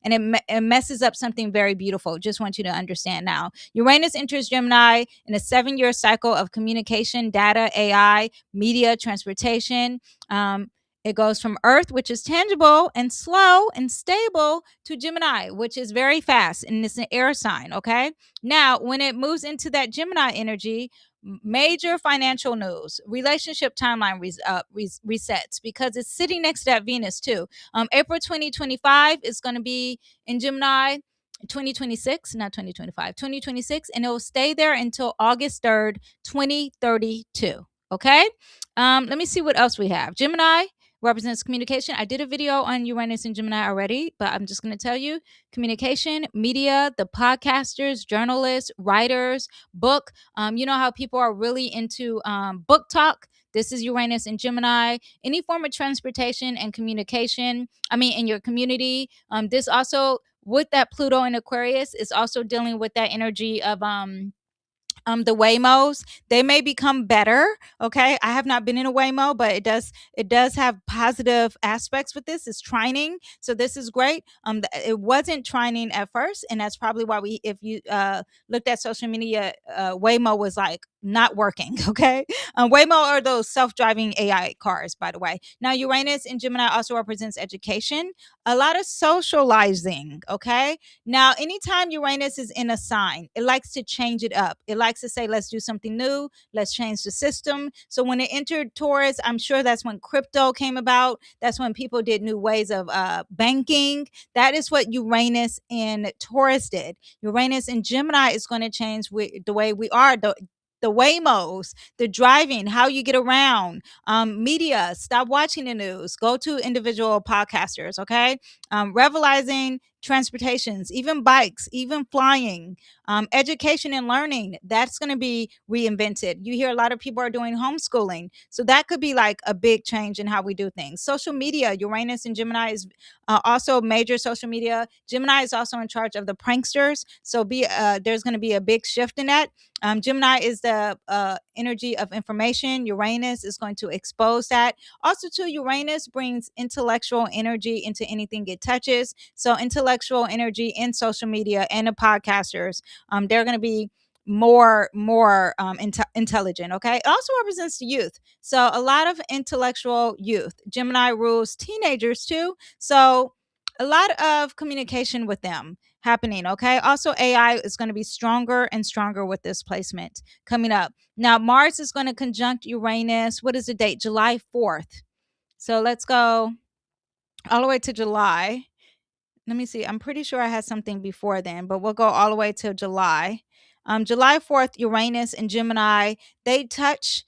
it messes up something very beautiful. Just want you to understand now. Uranus enters Gemini in a 7-year cycle of communication, data, AI, media, transportation. It goes from Earth, which is tangible and slow and stable, to Gemini, which is very fast, and it's an air sign. Okay. Now, when it moves into that Gemini energy, major financial news, relationship timeline resets because it's sitting next to that Venus too. April 2025 is going to be in Gemini. 2026, not 2025, 2026, and it will stay there until August 3rd, 2032. Okay. Let me see what else we have. Gemini represents communication. I did a video on Uranus and Gemini already, but I'm just going to tell you communication, media, the podcasters, journalists, writers, book. You know how people are really into book talk. This is Uranus and Gemini. Any form of transportation and communication, in your community. This also, with that Pluto in Aquarius, is also dealing with that energy of the Waymos. They may become better. Okay, I have not been in a Waymo, but it does have positive aspects with this. It's trining, so this is great. It wasn't trining at first, and that's probably why if you looked at social media, Waymo was like not working. Okay, Waymo are those self-driving AI cars, by the way. Now, Uranus in Gemini also represents education, a lot of socializing. Okay, now anytime Uranus is in a sign, it likes to change it up. It likes likes to say, let's do something new, let's change the system. So when it entered Taurus, I'm sure that's when crypto came about. That's when people did new ways of banking. That is what Uranus in Taurus did. Uranus in Gemini is going to change the way we are, the Waymos, the driving, how you get around, media, stop watching the news, go to individual podcasters, okay? Revelizing transportations, even bikes, even flying, education and learning, that's going to be reinvented. You hear a lot of people are doing homeschooling. So that could be like a big change in how we do things. Social media, Uranus and Gemini is also major social media. Gemini is also in charge of the pranksters. So there's going to be a big shift in that. Gemini is the energy of information. Uranus is going to expose that. Also, too, Uranus brings intellectual energy into anything it touches. So, intellectual energy in social media and the podcasters, they're going to be more intelligent. Okay, it also represents the youth. So, a lot of intellectual youth. Gemini rules teenagers too. So, a lot of communication with them happening. Okay. Also, AI is going to be stronger and stronger with this placement coming up. Now, Mars is going to conjunct Uranus. What is the date? July 4th. So let's go all the way to July. Let me see. I'm pretty sure I had something before then, but we'll go all the way to July. July 4th, Uranus and Gemini, they touch.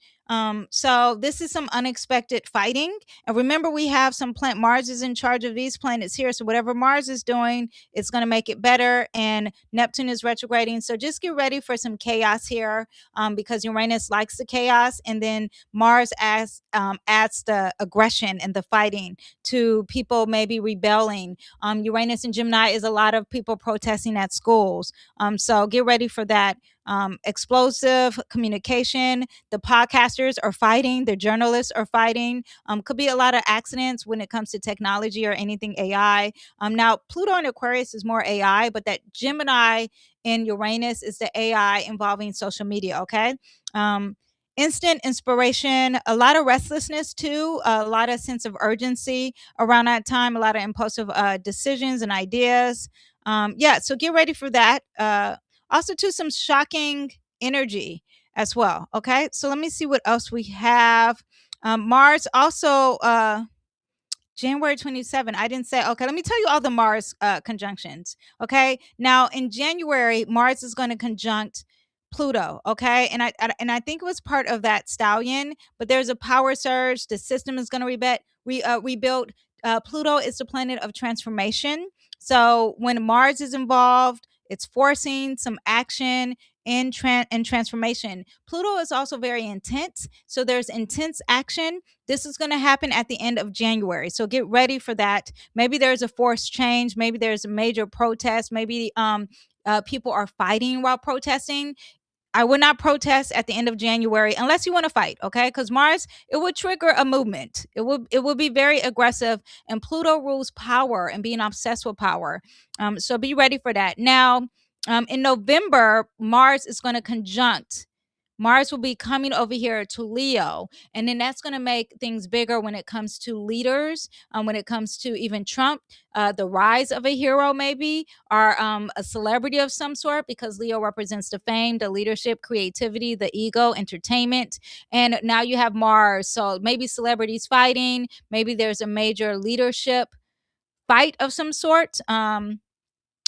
So this is some unexpected fighting. And remember, we have some Mars is in charge of these planets here. So whatever Mars is doing, it's going to make it better. And Neptune is retrograding. So just get ready for some chaos here, because Uranus likes the chaos. And then Mars adds the aggression and the fighting to people maybe rebelling. Uranus and Gemini is a lot of people protesting at schools. So get ready for that. Explosive communication. The podcasters are fighting. The journalists are fighting. Could be a lot of accidents when it comes to technology or anything AI. Now, Pluto and Aquarius is more AI, but that Gemini in Uranus is the AI involving social media. Okay. Instant inspiration, a lot of restlessness too, a lot of sense of urgency around that time, a lot of impulsive decisions and ideas. Yeah, so get ready for that. Also, too, some shocking energy as well. Okay, so let me see what else we have. Mars also. January 27. I didn't say, okay, let me tell you all the Mars conjunctions. Okay. Now in January, Mars is going to conjunct Pluto. Okay. And I think it was part of that stallion, but there's a power surge. The system is going to rebuild. Pluto is the planet of transformation. So when Mars is involved, it's forcing some action in transformation. Pluto is also very intense. So there's intense action. This is going to happen at the end of January. So get ready for that. Maybe there's a forced change. Maybe there's a major protest. Maybe people are fighting while protesting. I would not protest at the end of January unless you want to fight, okay? Because Mars, it would trigger a movement. It would be very aggressive, and Pluto rules power and being obsessed with power. So be ready for that. Now, in November, Mars is going to conjunct. Mars will be coming over here to Leo, and then that's going to make things bigger when it comes to leaders, when it comes to even Trump, the rise of a hero, maybe, or a celebrity of some sort, because Leo represents the fame, the leadership, creativity, the ego, entertainment. And now you have Mars. So maybe celebrities fighting, maybe there's a major leadership fight of some sort.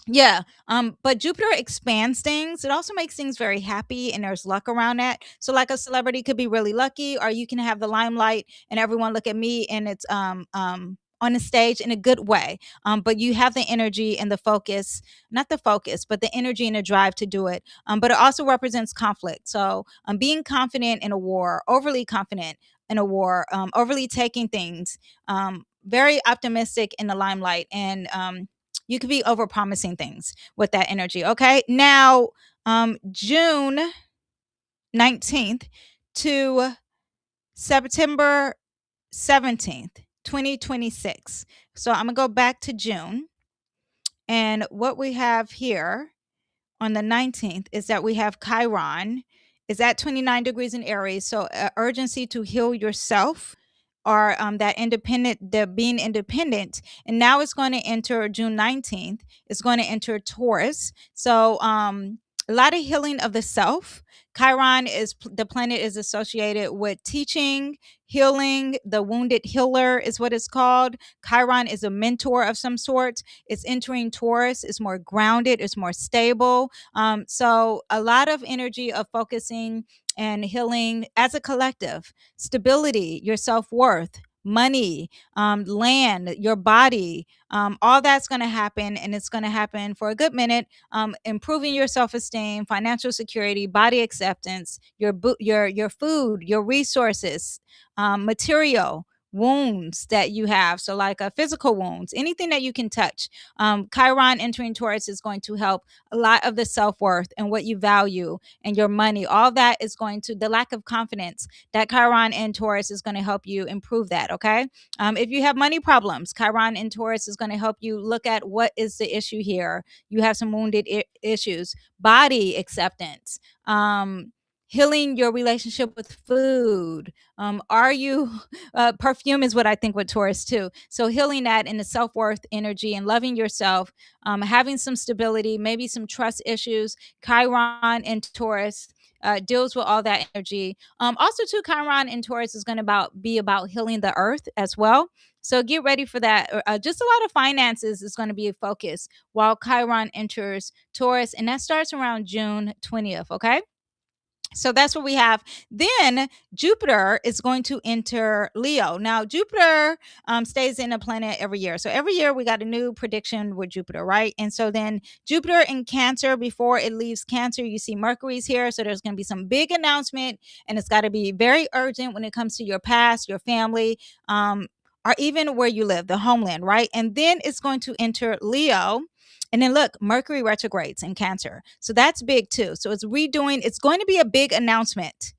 Yeah, but Jupiter expands things. It also makes things very happy, and there's luck around that. So, like a celebrity could be really lucky, or you can have the limelight and everyone look at me, and it's on the stage in a good way. But you have the energy and the focus, not the focus, but the energy and the drive to do it. But it also represents conflict. So, being confident in a war, overly confident in a war, overly taking things, very optimistic in the limelight, and you could be over promising things with that energy. Okay. Now, June 19th to September 17th, 2026. So I'm going to go back to June. And what we have here on the 19th is that we have Chiron is at 29 degrees in Aries. So urgency to heal yourself, or that the being independent. And now it's going to enter June 19th. It's going to enter Taurus. So a lot of healing of the self. Chiron is the planet is associated with teaching, healing. The wounded healer is what it's called. Chiron is a mentor of some sort. It's entering Taurus. It's more grounded. It's more stable. So a lot of energy of focusing and healing as a collective. Stability, your self worth, money, land, your body. All that's going to happen, and it's going to happen for a good minute. Improving your self-esteem, financial security, body acceptance, your food, your resources, material wounds that you have. So like physical wounds, anything that you can touch. Chiron entering Taurus is going to help a lot of the self-worth and what you value and your money. All that is going to, the lack of confidence, that Chiron in Taurus is going to help you improve that. Okay. If you have money problems, Chiron in Taurus is going to help you look at what is the issue here. You have some wounded issues. Body acceptance, healing your relationship with food. Are you perfume is what I think with Taurus too. So healing that in the self-worth energy and loving yourself, having some stability, maybe some trust issues. Chiron and Taurus deals with all that energy. Also, too, Chiron in Taurus is going to be about healing the earth as well. So get ready for that. Just a lot of finances is going to be a focus while Chiron enters Taurus, and that starts around June 20th. Okay. So that's what we have. Then Jupiter is going to enter Leo. Now, Jupiter stays in a planet every year. So every year we got a new prediction with Jupiter, right? And so then Jupiter in Cancer, before it leaves Cancer, you see Mercury's here. So there's going to be some big announcement, and it's got to be very urgent when it comes to your past, your family, or even where you live, the homeland, right? And then it's going to enter Leo. And then look, Mercury retrogrades in Cancer. So that's big too. So it's redoing, it's going to be a big announcement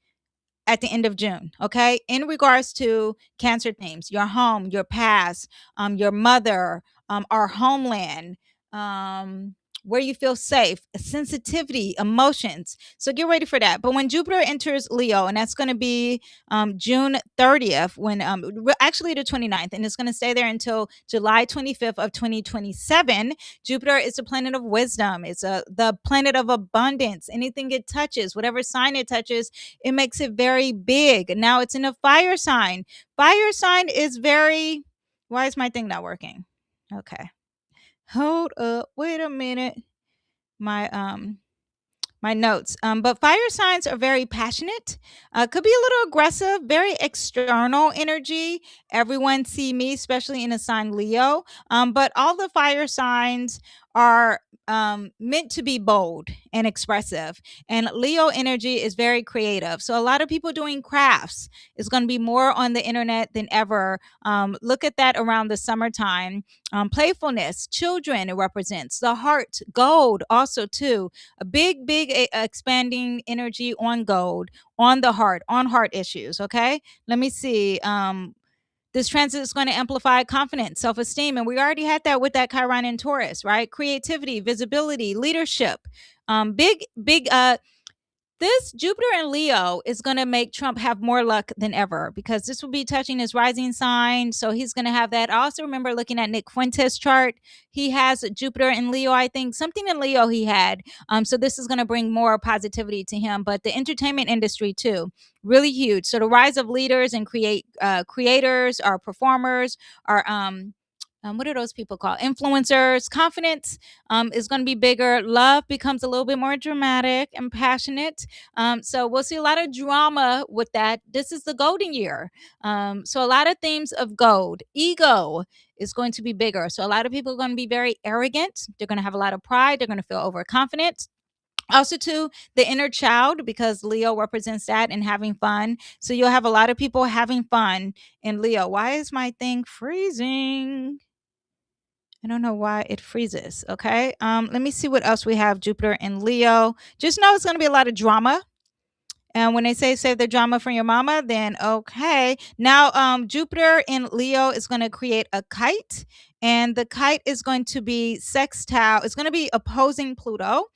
at the end of June, okay? In regards to Cancer themes, your home, your past, your mother, our homeland, where you feel safe, sensitivity, emotions. So get ready for that. But when Jupiter enters Leo, and that's going to be June 30th, when actually the 29th, and it's going to stay there until July 25th of 2027. Jupiter is a planet of wisdom. It's the planet of abundance. Anything it touches, whatever sign it touches, it makes it very big. Now it's in a fire sign. Fire sign is very. Why is my thing not working? Okay. Hold up. Wait a minute. My notes. But fire signs are very passionate, could be a little aggressive, very external energy. Everyone see me, especially in a sign Leo. But all the fire signs are meant to be bold and expressive. And Leo energy is very creative. So a lot of people doing crafts is going to be more on the internet than ever. Look at that around the summertime. Playfulness, children, it represents the heart, gold also too, a big expanding energy on gold, on the heart, on heart issues. Okay, let me see. This transit is going to amplify confidence, self-esteem, and we already had that with that Chiron in Taurus, right? Creativity, visibility, leadership. Big this Jupiter in Leo is going to make Trump have more luck than ever, because this will be touching his rising sign. So he's going to have that. I also remember looking at Nick Fuentes' chart. He has Jupiter in Leo, I think. Something in Leo he had. So this is going to bring more positivity to him. But the entertainment industry, too, really huge. So the rise of leaders and creators or performers are what are those people called? Influencers. Confidence is going to be bigger. Love becomes a little bit more dramatic and passionate. So we'll see a lot of drama with that. This is the golden year. So a lot of themes of gold. Ego is going to be bigger. So a lot of people are going to be very arrogant. They're going to have a lot of pride. They're going to feel overconfident. Also, too, the inner child, because Leo represents that, and having fun. So you'll have a lot of people having fun in Leo. Why is my thing freezing? I don't know why it freezes. Okay. Let me see what else we have. Jupiter in Leo. Just know it's going to be a lot of drama. And when they say save the drama from your mama, then okay. Now, Jupiter in Leo is going to create a kite, and the kite is going to be sextile. It's going to be opposing Pluto.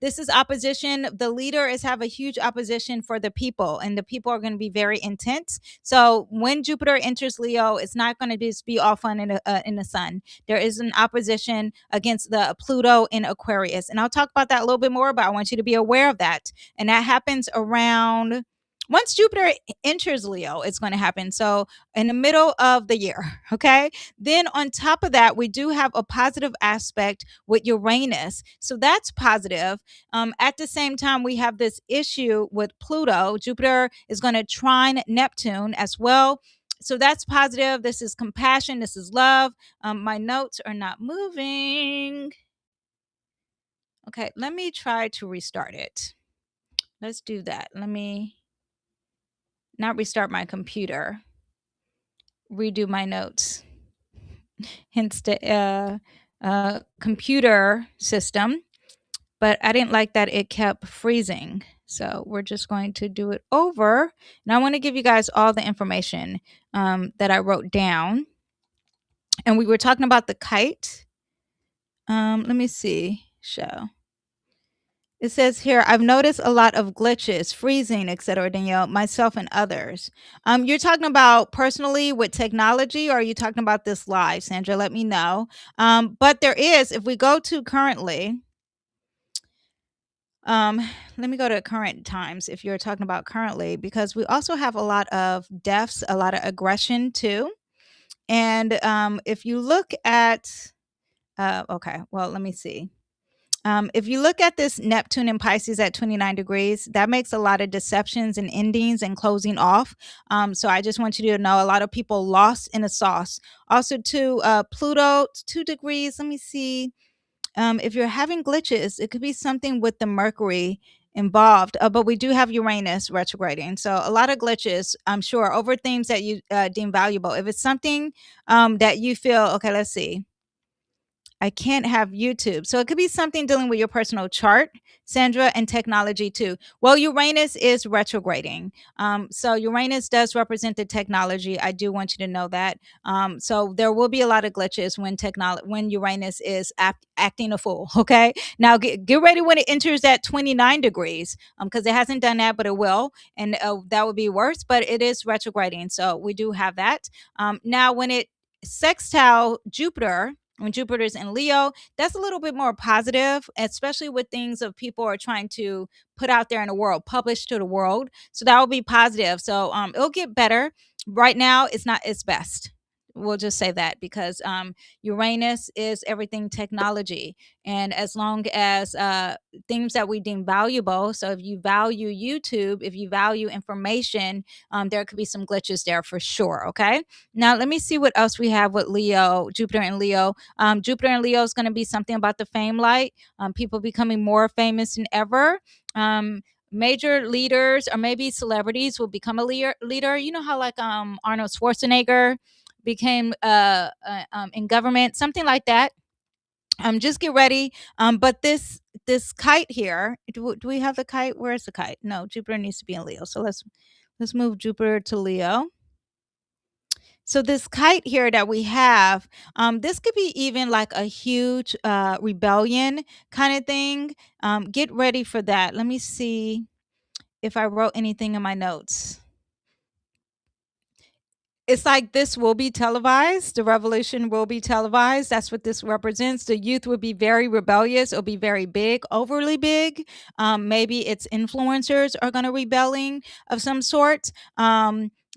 This is opposition. The leader is have a huge opposition for the people, and the people are going to be very intense. So when Jupiter enters Leo, it's not going to just be all fun in the sun. There is an opposition against the Pluto in Aquarius, and I'll talk about that a little bit more. But I want you to be aware of that, and that happens around. Once Jupiter enters Leo, it's going to happen. So, in the middle of the year, okay? Then, on top of that, we do have a positive aspect with Uranus. So, that's positive. At the same time, we have this issue with Pluto. Jupiter is going to trine Neptune as well. So, that's positive. This is compassion. This is love. My notes are not moving. Okay, let me try to restart it. Let's do that. Let me not restart my computer, redo my notes. Hence the computer system. But I didn't like that it kept freezing. So we're just going to do it over. And I want to give you guys all the information that I wrote down. And we were talking about the kite. Let me see. Show. It says here, I've noticed a lot of glitches, freezing, etc., Danielle, myself and others. You're talking about personally with technology, or are you talking about this live, Sandra? Let me know. But there is, if we go to currently, let me go to current times if you're talking about currently, because we also have a lot of deaths, a lot of aggression too. And if you look at, okay, well, let me see. If you look at this Neptune in Pisces at 29 degrees, that makes a lot of deceptions and endings and closing off. So I just want you to know a lot of people lost in a sauce. Also, to Pluto, 2 degrees. Let me see. If you're having glitches, it could be something with the Mercury involved. But we do have Uranus retrograding. So a lot of glitches, I'm sure, over themes that you deem valuable. If it's something that you feel, okay, let's see. I can't have YouTube. So it could be something dealing with your personal chart, Sandra, and technology too. Well, Uranus is retrograding. So Uranus does represent the technology. I do want you to know that. So there will be a lot of glitches when Uranus is acting a fool. Okay. Now get ready when it enters at 29 degrees, because it hasn't done that, but it will. And that would be worse, but it is retrograding. So we do have that. Now, when it sextile Jupiter, when Jupiter's in Leo, that's a little bit more positive, especially with things of people are trying to put out there in the world, publish to the world. So that will be positive. So it'll get better. Right now, it's not its best. We'll just say that because Uranus is everything technology. And as long as things that we deem valuable, so if you value YouTube, if you value information, there could be some glitches there for sure. Okay. Now, let me see what else we have with Leo, Jupiter and Leo. Jupiter and Leo is going to be something about the fame light, people becoming more famous than ever. Major leaders or maybe celebrities will become a leader. You know how like Arnold Schwarzenegger became in government, something like that. Just get ready. But this kite here, do we have the kite? Where's the kite? No, Jupiter needs to be in Leo. So let's move Jupiter to Leo. So this kite here that we have, this could be even like a huge rebellion kind of thing. Get ready for that. Let me see if I wrote anything in my notes. It's like this will be televised. The revolution will be televised. That's what this represents. The youth will be very rebellious. It'll be very big, overly big. Maybe its influencers are going to rebelling of some sort.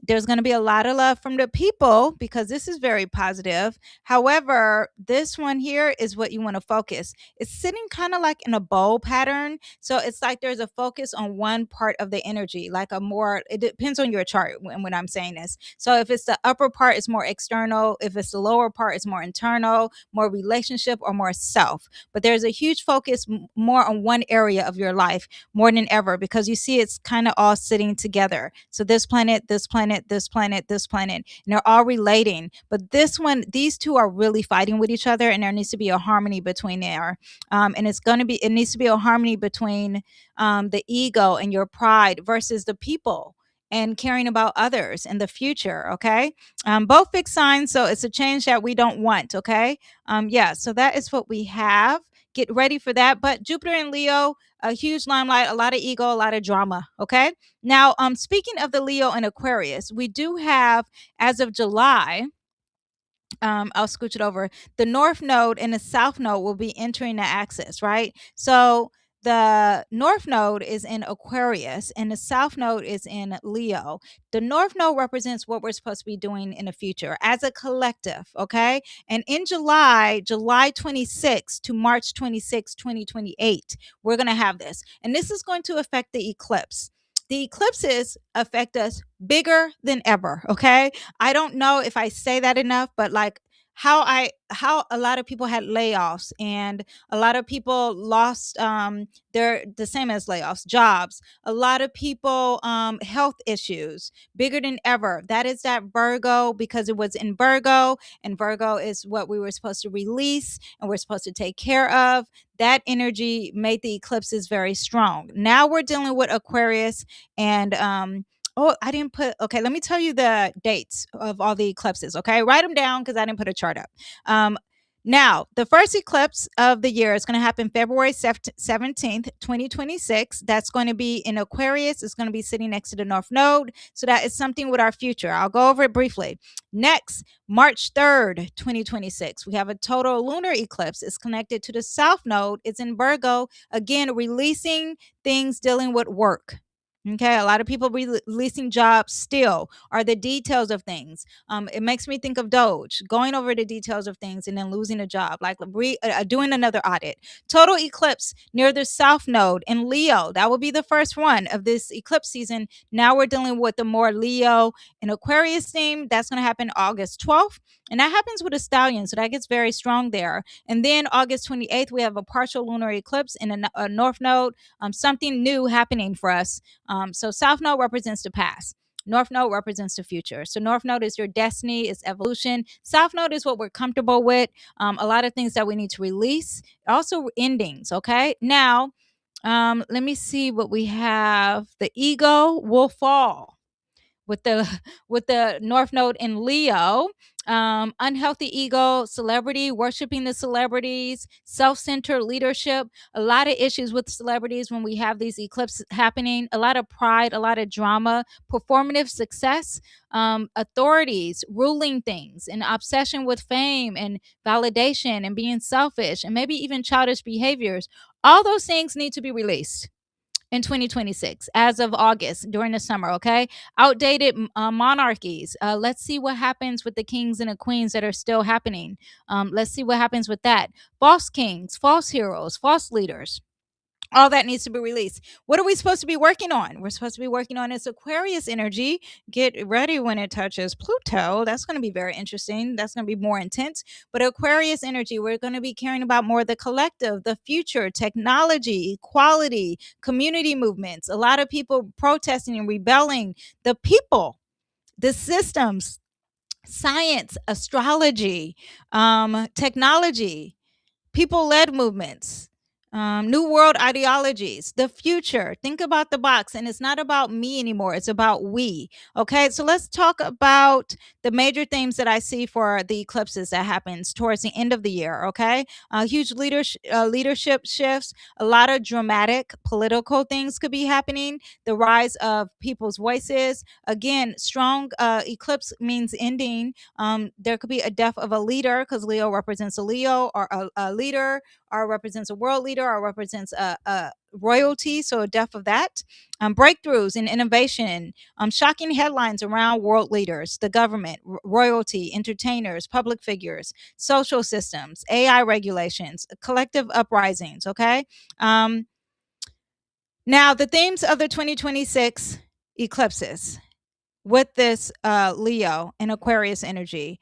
There's going to be a lot of love from the people because this is very positive. However, this one here is what you want to focus. It's sitting kind of like in a bowl pattern. So it's like there's a focus on one part of the energy, like it depends on your chart when I'm saying this. So if it's the upper part, it's more external. If it's the lower part, it's more internal, more relationship or more self. But there's a huge focus more on one area of your life more than ever because you see it's kind of all sitting together. So this planet, this planet, this planet, this planet, and they're all relating. But these two are really fighting with each other, and there needs to be a harmony between there. And it needs to be a harmony between the ego and your pride versus the people and caring about others in the future. Okay. Both big signs. So it's a change that we don't want. Okay. Yeah. So that is what we have. get ready for that. But Jupiter and Leo, a huge limelight, a lot of ego, a lot of drama. Okay. Now, speaking of the Leo and Aquarius, we do have, as of July, I'll scooch it over. The north node and the south node will be entering the axis, right? So the north node is in Aquarius and the south node is in Leo. The north node represents what we're supposed to be doing in the future as a collective, okay? And in July 26 to March 26, 2028, we're going to have this. And this is going to affect the eclipse. The eclipses affect us bigger than ever, okay? I don't know if I say that enough, but like how a lot of people had layoffs and a lot of people lost they're the same as layoffs, jobs. A lot of people health issues bigger than ever. That is that Virgo, because it was in Virgo, and Virgo is what we were supposed to release and we're supposed to take care of. That energy made the eclipses very strong. Now we're dealing with Aquarius and oh, I didn't put, okay, let me tell you the dates of all the eclipses, okay? Write them down because I didn't put a chart up. Now, the first eclipse of the year is going to happen February 17th, 2026. That's going to be in Aquarius. It's going to be sitting next to the North Node. So that is something with our future. I'll go over it briefly. Next, March 3rd, 2026, we have a total lunar eclipse. It's connected to the South Node. It's in Virgo. Again, releasing things dealing with work. Okay, a lot of people releasing jobs still are the details of things. It makes me think of Doge, going over the details of things and then losing a job, like doing another audit. Total eclipse near the South Node in Leo. That will be the first one of this eclipse season. Now we're dealing with the more Leo and Aquarius theme. That's going to happen August 12th. And that happens with a Stellium, so that gets very strong there. And then August 28th, we have a partial lunar eclipse in a North Node. Something new happening for us. So South Node represents the past. North Node represents the future. So North Node is your destiny, is evolution. South Node is what we're comfortable with. A lot of things that we need to release. Also endings, okay? Now, let me see what we have. The ego will fall with the North Node in Leo. Unhealthy ego, celebrity, worshiping the celebrities, self-centered leadership, a lot of issues with celebrities when we have these eclipses happening, a lot of pride, a lot of drama, performative success, authorities ruling things, and obsession with fame and validation and being selfish and maybe even childish behaviors. All those things need to be released in 2026 as of August during the summer, okay? Outdated monarchies. Let's see what happens with the kings and the queens that are still happening. Let's see what happens with that. False kings, false heroes, false leaders. All that needs to be released. What are we supposed to be working on? We're supposed to be working on this Aquarius energy. Get ready when it touches Pluto. That's going to be very interesting. That's going to be more intense. But Aquarius energy, we're going to be caring about more the collective, the future, technology, equality, community movements. A lot of people protesting and rebelling. The people, the systems, science, astrology, technology, people-led movements, new world ideologies, the future. Think about the box, and it's not about me anymore. It's about we. Okay, so let's talk about the major themes that I see for the eclipses that happens towards the end of the year. Okay, huge leadership shifts. A lot of dramatic political things could be happening. The rise of people's voices. Again, strong eclipse means ending. There could be a death of a leader because Leo represents a Leo, or a leader, or represents a world leader, or represents a royalty, so a death of that. Breakthroughs in innovation, shocking headlines around world leaders, the government, royalty, entertainers, public figures, social systems, AI regulations, collective uprisings, okay? Now, the themes of the 2026 eclipses with this Leo and Aquarius energy.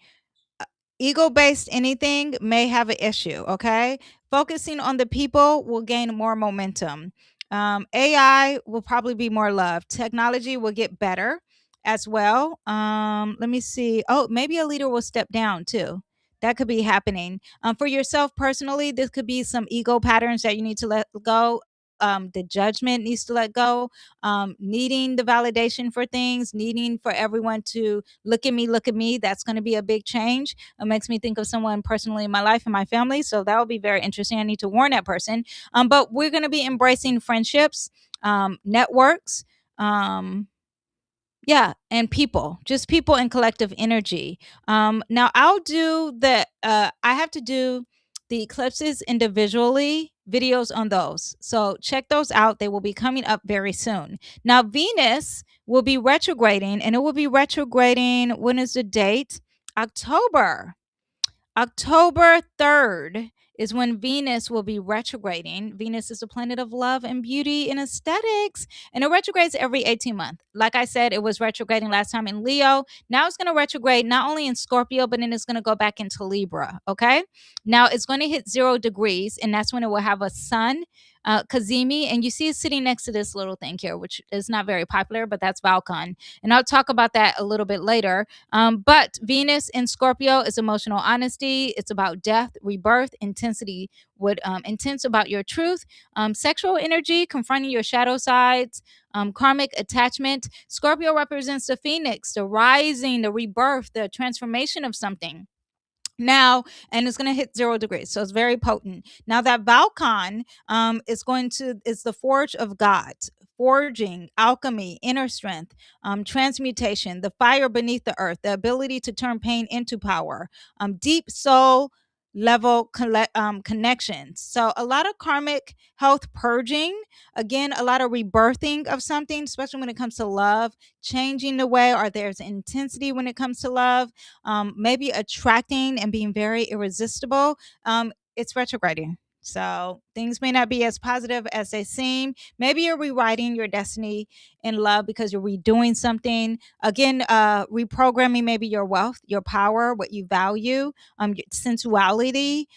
Ego-based anything may have an issue, okay? Focusing on the people will gain more momentum. AI will probably be more loved. Technology will get better as well. Let me see. Oh, maybe a leader will step down too. That could be happening. For yourself personally, this could be some ego patterns that you need to let go. The judgment needs to let go. Needing the validation for things, needing for everyone to look at me, look at me. That's going to be a big change. It makes me think of someone personally in my life and my family. So that will be very interesting. I need to warn that person. But we're going to be embracing friendships, networks, yeah, and people, just people and collective energy. Now I'll do I have to do the eclipses individually, videos on those. So check those out. They will be coming up very soon. Now Venus will be retrograding, and it will be retrograding. When is the date? October. October 3rd is when Venus will be retrograding. Venus is the planet of love and beauty and aesthetics, and it retrogrades every 18 months. Like I said, it was retrograding last time in Leo. Now it's going to retrograde not only in Scorpio, but then it's going to go back into Libra. Okay. Now it's going to hit 0 degrees, and that's when it will have a sun, Kazemi, and you see it sitting next to this little thing here, which is not very popular, but that's Valcon. And I'll talk about that a little bit later. But Venus in Scorpio is emotional honesty. It's about death, rebirth, intensity, intense about your truth, sexual energy, confronting your shadow sides, karmic attachment. Scorpio represents the phoenix, the rising, the rebirth, the transformation of something. Now, and it's going to hit 0 degrees, so it's very potent. Now that Valcon is the forge of God, forging, alchemy, inner strength, transmutation, the fire beneath the earth, the ability to turn pain into power, deep soul level connections. So a lot of karmic health purging, again, a lot of rebirthing of something, especially when it comes to love, changing the way, or there's intensity when it comes to love, maybe attracting and being very irresistible. It's retrograding. So things may not be as positive as they seem. Maybe you're rewriting your destiny in love because you're redoing something. Again, reprogramming maybe your wealth, your power, what you value, your sensuality.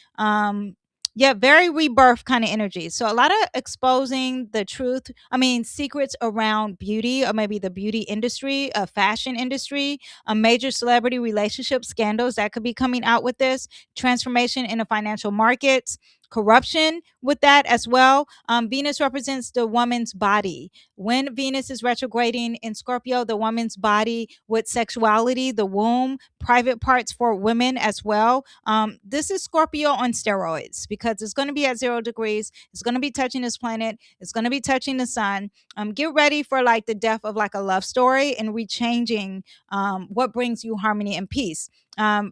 Yeah, very rebirth kind of energy. So a lot of exposing the truth. I mean, secrets around beauty, or maybe the beauty industry, a fashion industry, a major celebrity relationship scandals that could be coming out with this, transformation in the financial markets, corruption with that as well. Venus represents the woman's body. When Venus is retrograding in Scorpio, the woman's body with sexuality, the womb, private parts for women as well. This is Scorpio on steroids because it's going to be at 0 degrees. It's going to be touching this planet. It's going to be touching the sun. Get ready for like the death of like a love story and rechanging what brings you harmony and peace.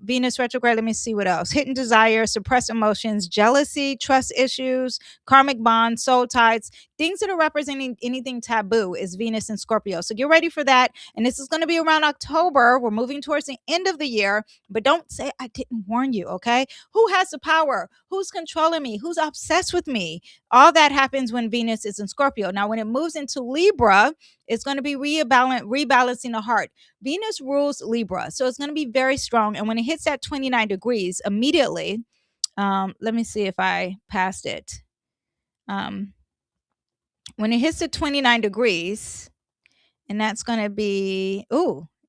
Venus retrograde, let me see what else. Hidden desire, suppressed emotions, jealousy, trust issues, karmic bonds, soul ties, things that are representing anything taboo is Venus and Scorpio. So get ready for that. And this is going to be around October. We're moving towards the end of the year, but don't say I didn't warn you, okay? Who has the power? Who's controlling me? Who's obsessed with me? All that happens when Venus is in Scorpio. Now, when it moves into Libra, it's going to be rebalancing the heart. Venus rules Libra, so it's going to be very strong. And when it hits that 29 degrees, immediately, let me see if I passed it. When it hits the 29 degrees, and that's going to be,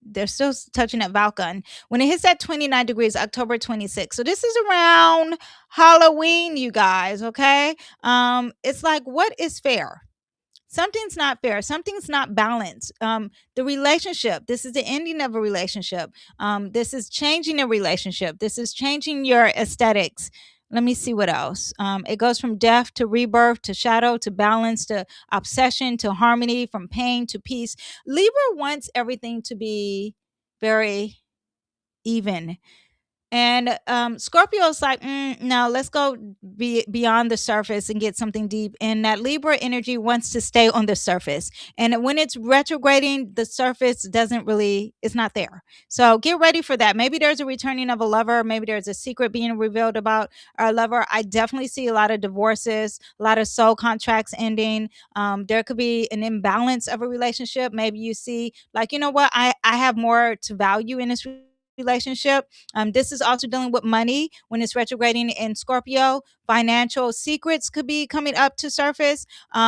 they're still touching at Valcon. When it hits that 29 degrees, October 26th. So this is around Halloween, you guys, okay? It's like, what is fair? Something's not fair. Something's not balanced. The relationship, this is the ending of a relationship. This is changing a relationship. This is changing your aesthetics. Let me see what else. It goes from death to rebirth to shadow to balance to obsession to harmony, from pain to peace. Libra wants everything to be very even. And Scorpio's like, no, let's go beyond the surface and get something deep. And that Libra energy wants to stay on the surface. And when it's retrograding, the surface it's not there. So get ready for that. Maybe there's a returning of a lover. Maybe there's a secret being revealed about our lover. I definitely see a lot of divorces, a lot of soul contracts ending. There could be an imbalance of a relationship. Maybe you see, like, you know what, I have more to value in this relationship. This is also dealing with money when it's retrograding in Scorpio. Financial secrets could be coming up to surface.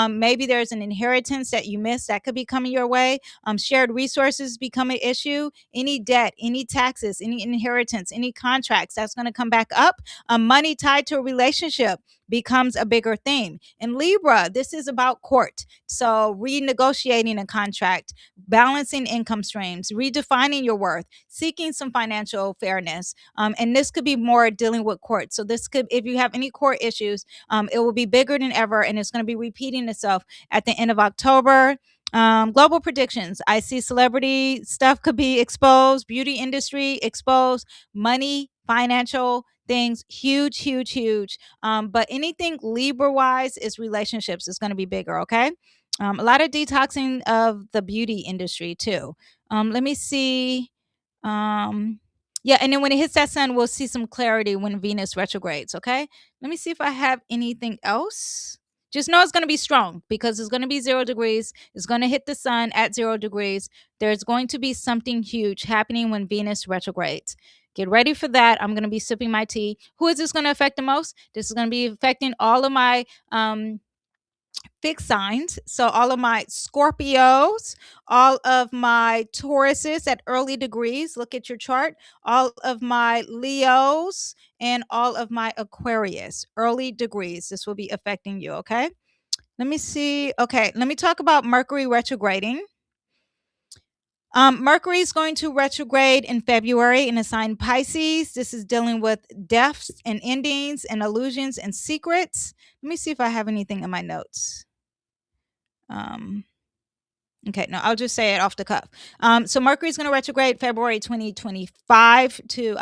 Maybe there's an inheritance that you missed that could be coming your way. Shared resources become an issue. Any debt, any taxes, any inheritance, any contracts, that's going to come back up. Money tied to a relationship becomes a bigger theme. In Libra, this is about court. So renegotiating a contract, balancing income streams, redefining your worth, seeking some financial fairness. And this could be more dealing with court. So this could, if you have any court issues, it will be bigger than ever, and it's going to be repeating itself at the end of October. Global predictions. I see celebrity stuff could be exposed, beauty industry exposed, money, financial things, huge, huge, huge. But anything Libra wise is relationships is going to be bigger. Okay. A lot of detoxing of the beauty industry too. Let me see. Yeah, and then when it hits that sun, we'll see some clarity when Venus retrogrades. Okay. Let me see if I have anything else. Just know it's going to be strong because it's going to be 0 degrees. It's going to hit the sun at 0 degrees. There's going to be something huge happening when Venus retrogrades. Get ready for that. I'm going to be sipping my tea. Who is this going to affect the most? This is going to be affecting all of my fixed signs. So all of my Scorpios, all of my Tauruses at early degrees. Look at your chart. All of my Leos and all of my Aquarius, early degrees. This will be affecting you. Okay. Let me see. Okay. Let me talk about Mercury retrograding. Mercury is going to retrograde in February in the sign Pisces. This is dealing with deaths and endings and illusions and secrets. Let me see if I have anything in my notes. Okay, no, I'll just say it off the cuff. So Mercury is going to retrograde February 2025 to,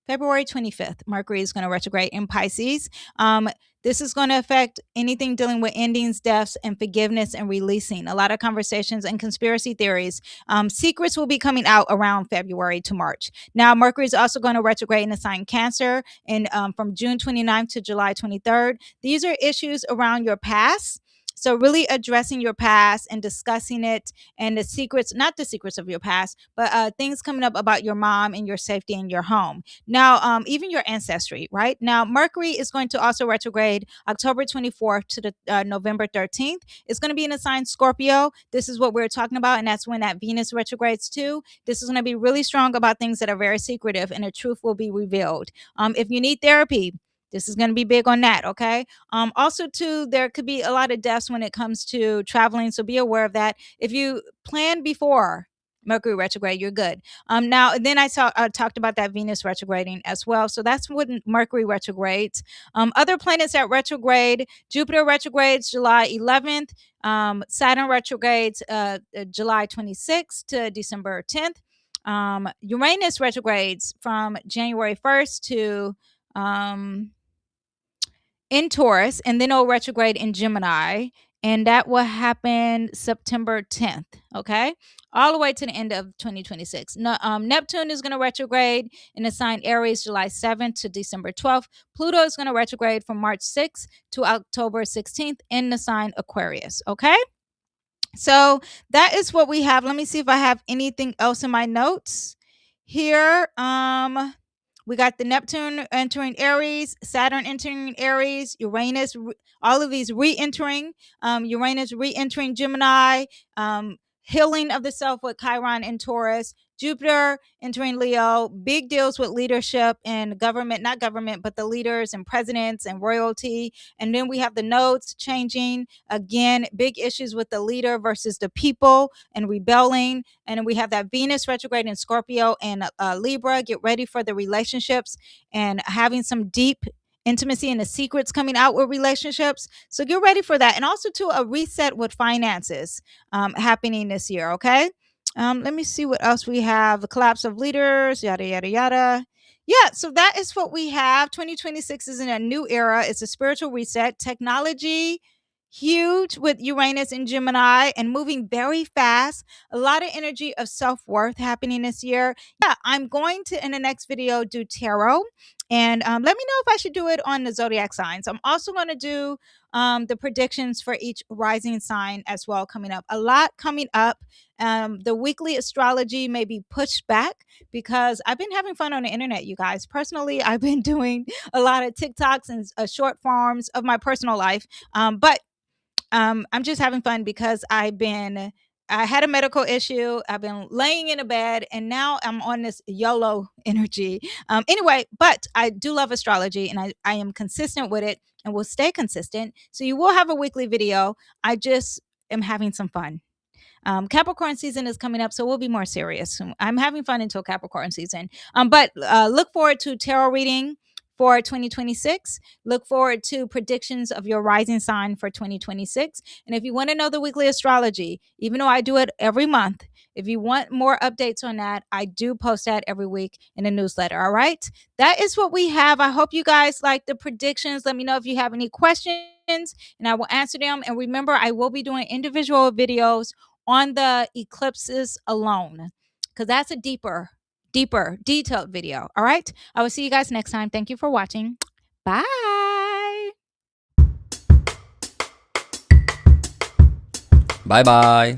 February 25th. Mercury is going to retrograde in Pisces. This is going to affect anything dealing with endings, deaths, and forgiveness and releasing. A lot of conversations and conspiracy theories. Secrets will be coming out around February to March. Now, Mercury is also going to retrograde in the sign Cancer and from June 29th to July 23rd. These are issues around your past. So really addressing your past and discussing it and the secrets, not the secrets of your past, but things coming up about your mom and your safety in your home. Now, even your ancestry, right? Now, Mercury is going to also retrograde October 24th to the November 13th. It's going to be in the sign Scorpio. This is what we're talking about, and that's when that Venus retrogrades too. This is going to be really strong about things that are very secretive, and the truth will be revealed. If you need therapy, this is going to be big on that. Okay. Also, too, there could be a lot of deaths when it comes to traveling. So be aware of that. If you plan before Mercury retrograde, you're good. Now, then I talked about that Venus retrograding as well. So that's when Mercury retrogrades. Other planets that retrograde, Jupiter retrogrades July 11th. Saturn retrogrades July 26th to December 10th. Uranus retrogrades from January 1st to in Taurus, and then it'll retrograde in Gemini, and that will happen September 10th. Okay, all the way to the end of 2026. Neptune is going to retrograde in the sign Aries July 7th to December 12th. Pluto is going to retrograde from March 6th to October 16th in the sign Aquarius. Okay, so that is what we have. Let me see if I have anything else in my notes here. We got the Neptune entering Aries, Saturn entering Aries, Uranus, all of these re-entering, Uranus re-entering Gemini, healing of the self with Chiron and Taurus, Jupiter entering Leo, big deals with leadership and government, not government, but the leaders and presidents and royalty. And then we have the nodes changing. Again, big issues with the leader versus the people and rebelling. And then we have that Venus retrograde in Scorpio and Libra. Get ready for the relationships and having some deep intimacy and the secrets coming out with relationships. So get ready for that. And also to a reset with finances happening this year. Okay. Let me see what else we have. The collapse of leaders, yada, yada, yada. Yeah, so that is what we have. 2026 is in a new era. It's a spiritual reset. Technology, huge with Uranus and Gemini and moving very fast. A lot of energy of self-worth happening this year. Yeah, I'm going to, in the next video, do tarot. And let me know if I should do it on the zodiac signs. I'm also going to do the predictions for each rising sign as well coming up. A lot coming up The weekly astrology may be pushed back because I've been having fun on the internet, you guys. Personally, I've been doing a lot of TikToks and short forms of my personal life. But I'm just having fun because I had a medical issue. I've been laying in a bed and now I'm on this YOLO energy. Anyway, but I do love astrology and I am consistent with it and will stay consistent. So you will have a weekly video. I just am having some fun. Capricorn season is coming up, so we'll be more serious. I'm having fun until Capricorn season. But look forward to tarot reading for 2026. Look forward to predictions of your rising sign for 2026. And if you want to know the weekly astrology, even though I do it every month, if you want more updates on that, I do post that every week in a newsletter. All right. That is what we have. I hope you guys like the predictions. Let me know if you have any questions and I will answer them. And remember, I will be doing individual videos on the eclipses alone, because that's a deeper, detailed video. All right. I will see you guys next time. Thank you for watching. Bye. Bye bye.